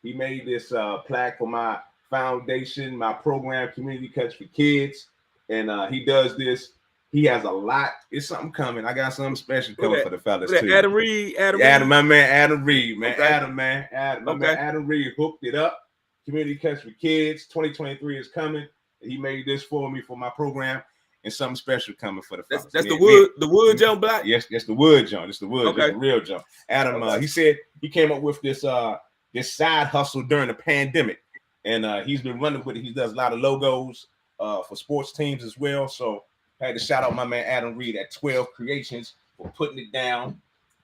He made this plaque for my foundation, my program, Community Cuts for Kids, and he does this. He has a lot. It's something coming. I got something special coming for the fellas too. Adam Reed. My man Adam Reed, man. Okay. Adam, man, Adam Reed hooked it up. Community Cuts for Kids. 2023 is coming. He made this for me for my program, and something special coming for the fellas. That's the wood jump, Black. Yes, the wood jump. It's the wood. Okay. It's the real jump. Adam, he said he came up with this side hustle during the pandemic, and he's been running with it. He does a lot of logos for sports teams as well. So I had to shout out my man Adam Reed at 12 Creations for putting it down.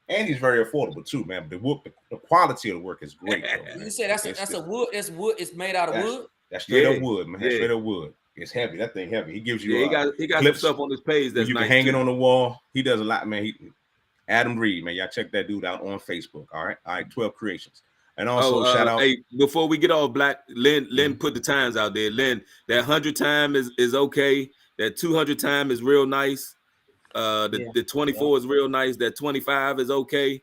And he's very affordable too, man. But the quality of the work is great. Though, you said that's a wood. It's wood. It's made out of wood. That's straight up wood, man. That's straight up wood. It's heavy. That thing heavy. He gives you. He got some stuff on his page that's you nice can hang it on the wall. He does a lot, man. Adam Reed, man. Y'all check that dude out on Facebook. All right. 12 Creations. And also shout out. Hey, before we get off, Black, Lynn put the times out there. Lynn, that 100 time is okay. That 200 time is real nice. The 24 is real nice. That 25 is okay.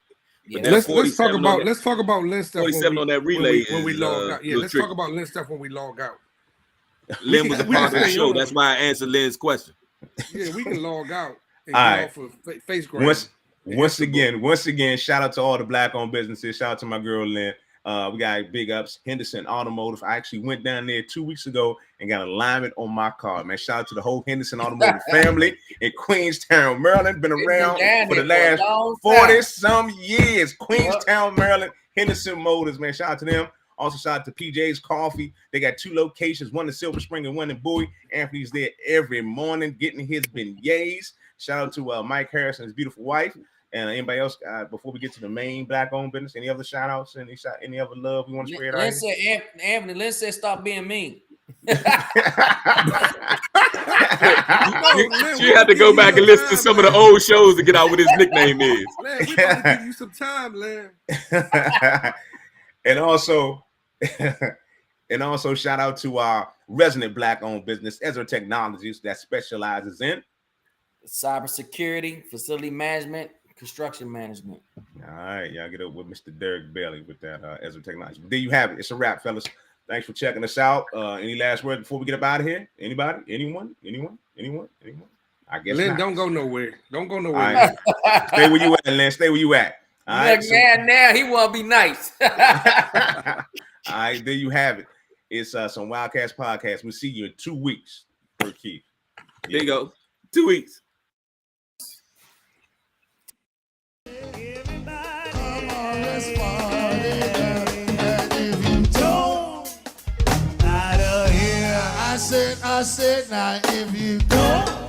Yeah. Let's talk about Lynn stuff. 47 on that relay when we log out. Yeah, let's talk about Lynn stuff when we log out. Lynn was a part of the show. That's why I answered Lynn's question. Yeah, we can log out and get off of face grab. Once again, shout out to all the black-owned businesses. Shout out to my girl Lynn. We got big ups, Henderson Automotive. I actually went down there 2 weeks ago and got alignment on my car, man. Shout out to the whole Henderson Automotive family in Queenstown, Maryland. Been around for the last 40-some years. Queenstown, Maryland, Henderson Motors, man. Shout out to them. Also, shout out to PJ's Coffee. They got 2 locations, one in Silver Spring and one in Bowie. Anthony's there every morning getting his beignets. Shout out to Mike Harris and his beautiful wife. And anybody else, before we get to the main black-owned business, any other shout-outs, any other love we want to spread out here? Anthony, Lynn said stop being mean. She had to go back and listen to some of the old shows to get out what his nickname is. Len, we gotta give you some time, Len. And also shout out to our resident black-owned business, Ezra Technologies, that specializes in cybersecurity, facility management, construction management. All right, y'all get up with Mr. Derek Bailey with that Ezra Technology. There you have it. It's a wrap, fellas. Thanks for checking us out. Any last words before we get up out of here? Anybody? Anyone? I guess Len, not. don't go nowhere. Don't go nowhere. Right. Stay where you at, Len. Stay where you at. All right. Now he want to be nice. All right, there you have it. It's some Wildcats podcast. We'll see you in 2 weeks. Per Keith. There you go. 2 weeks. I said, now if you don't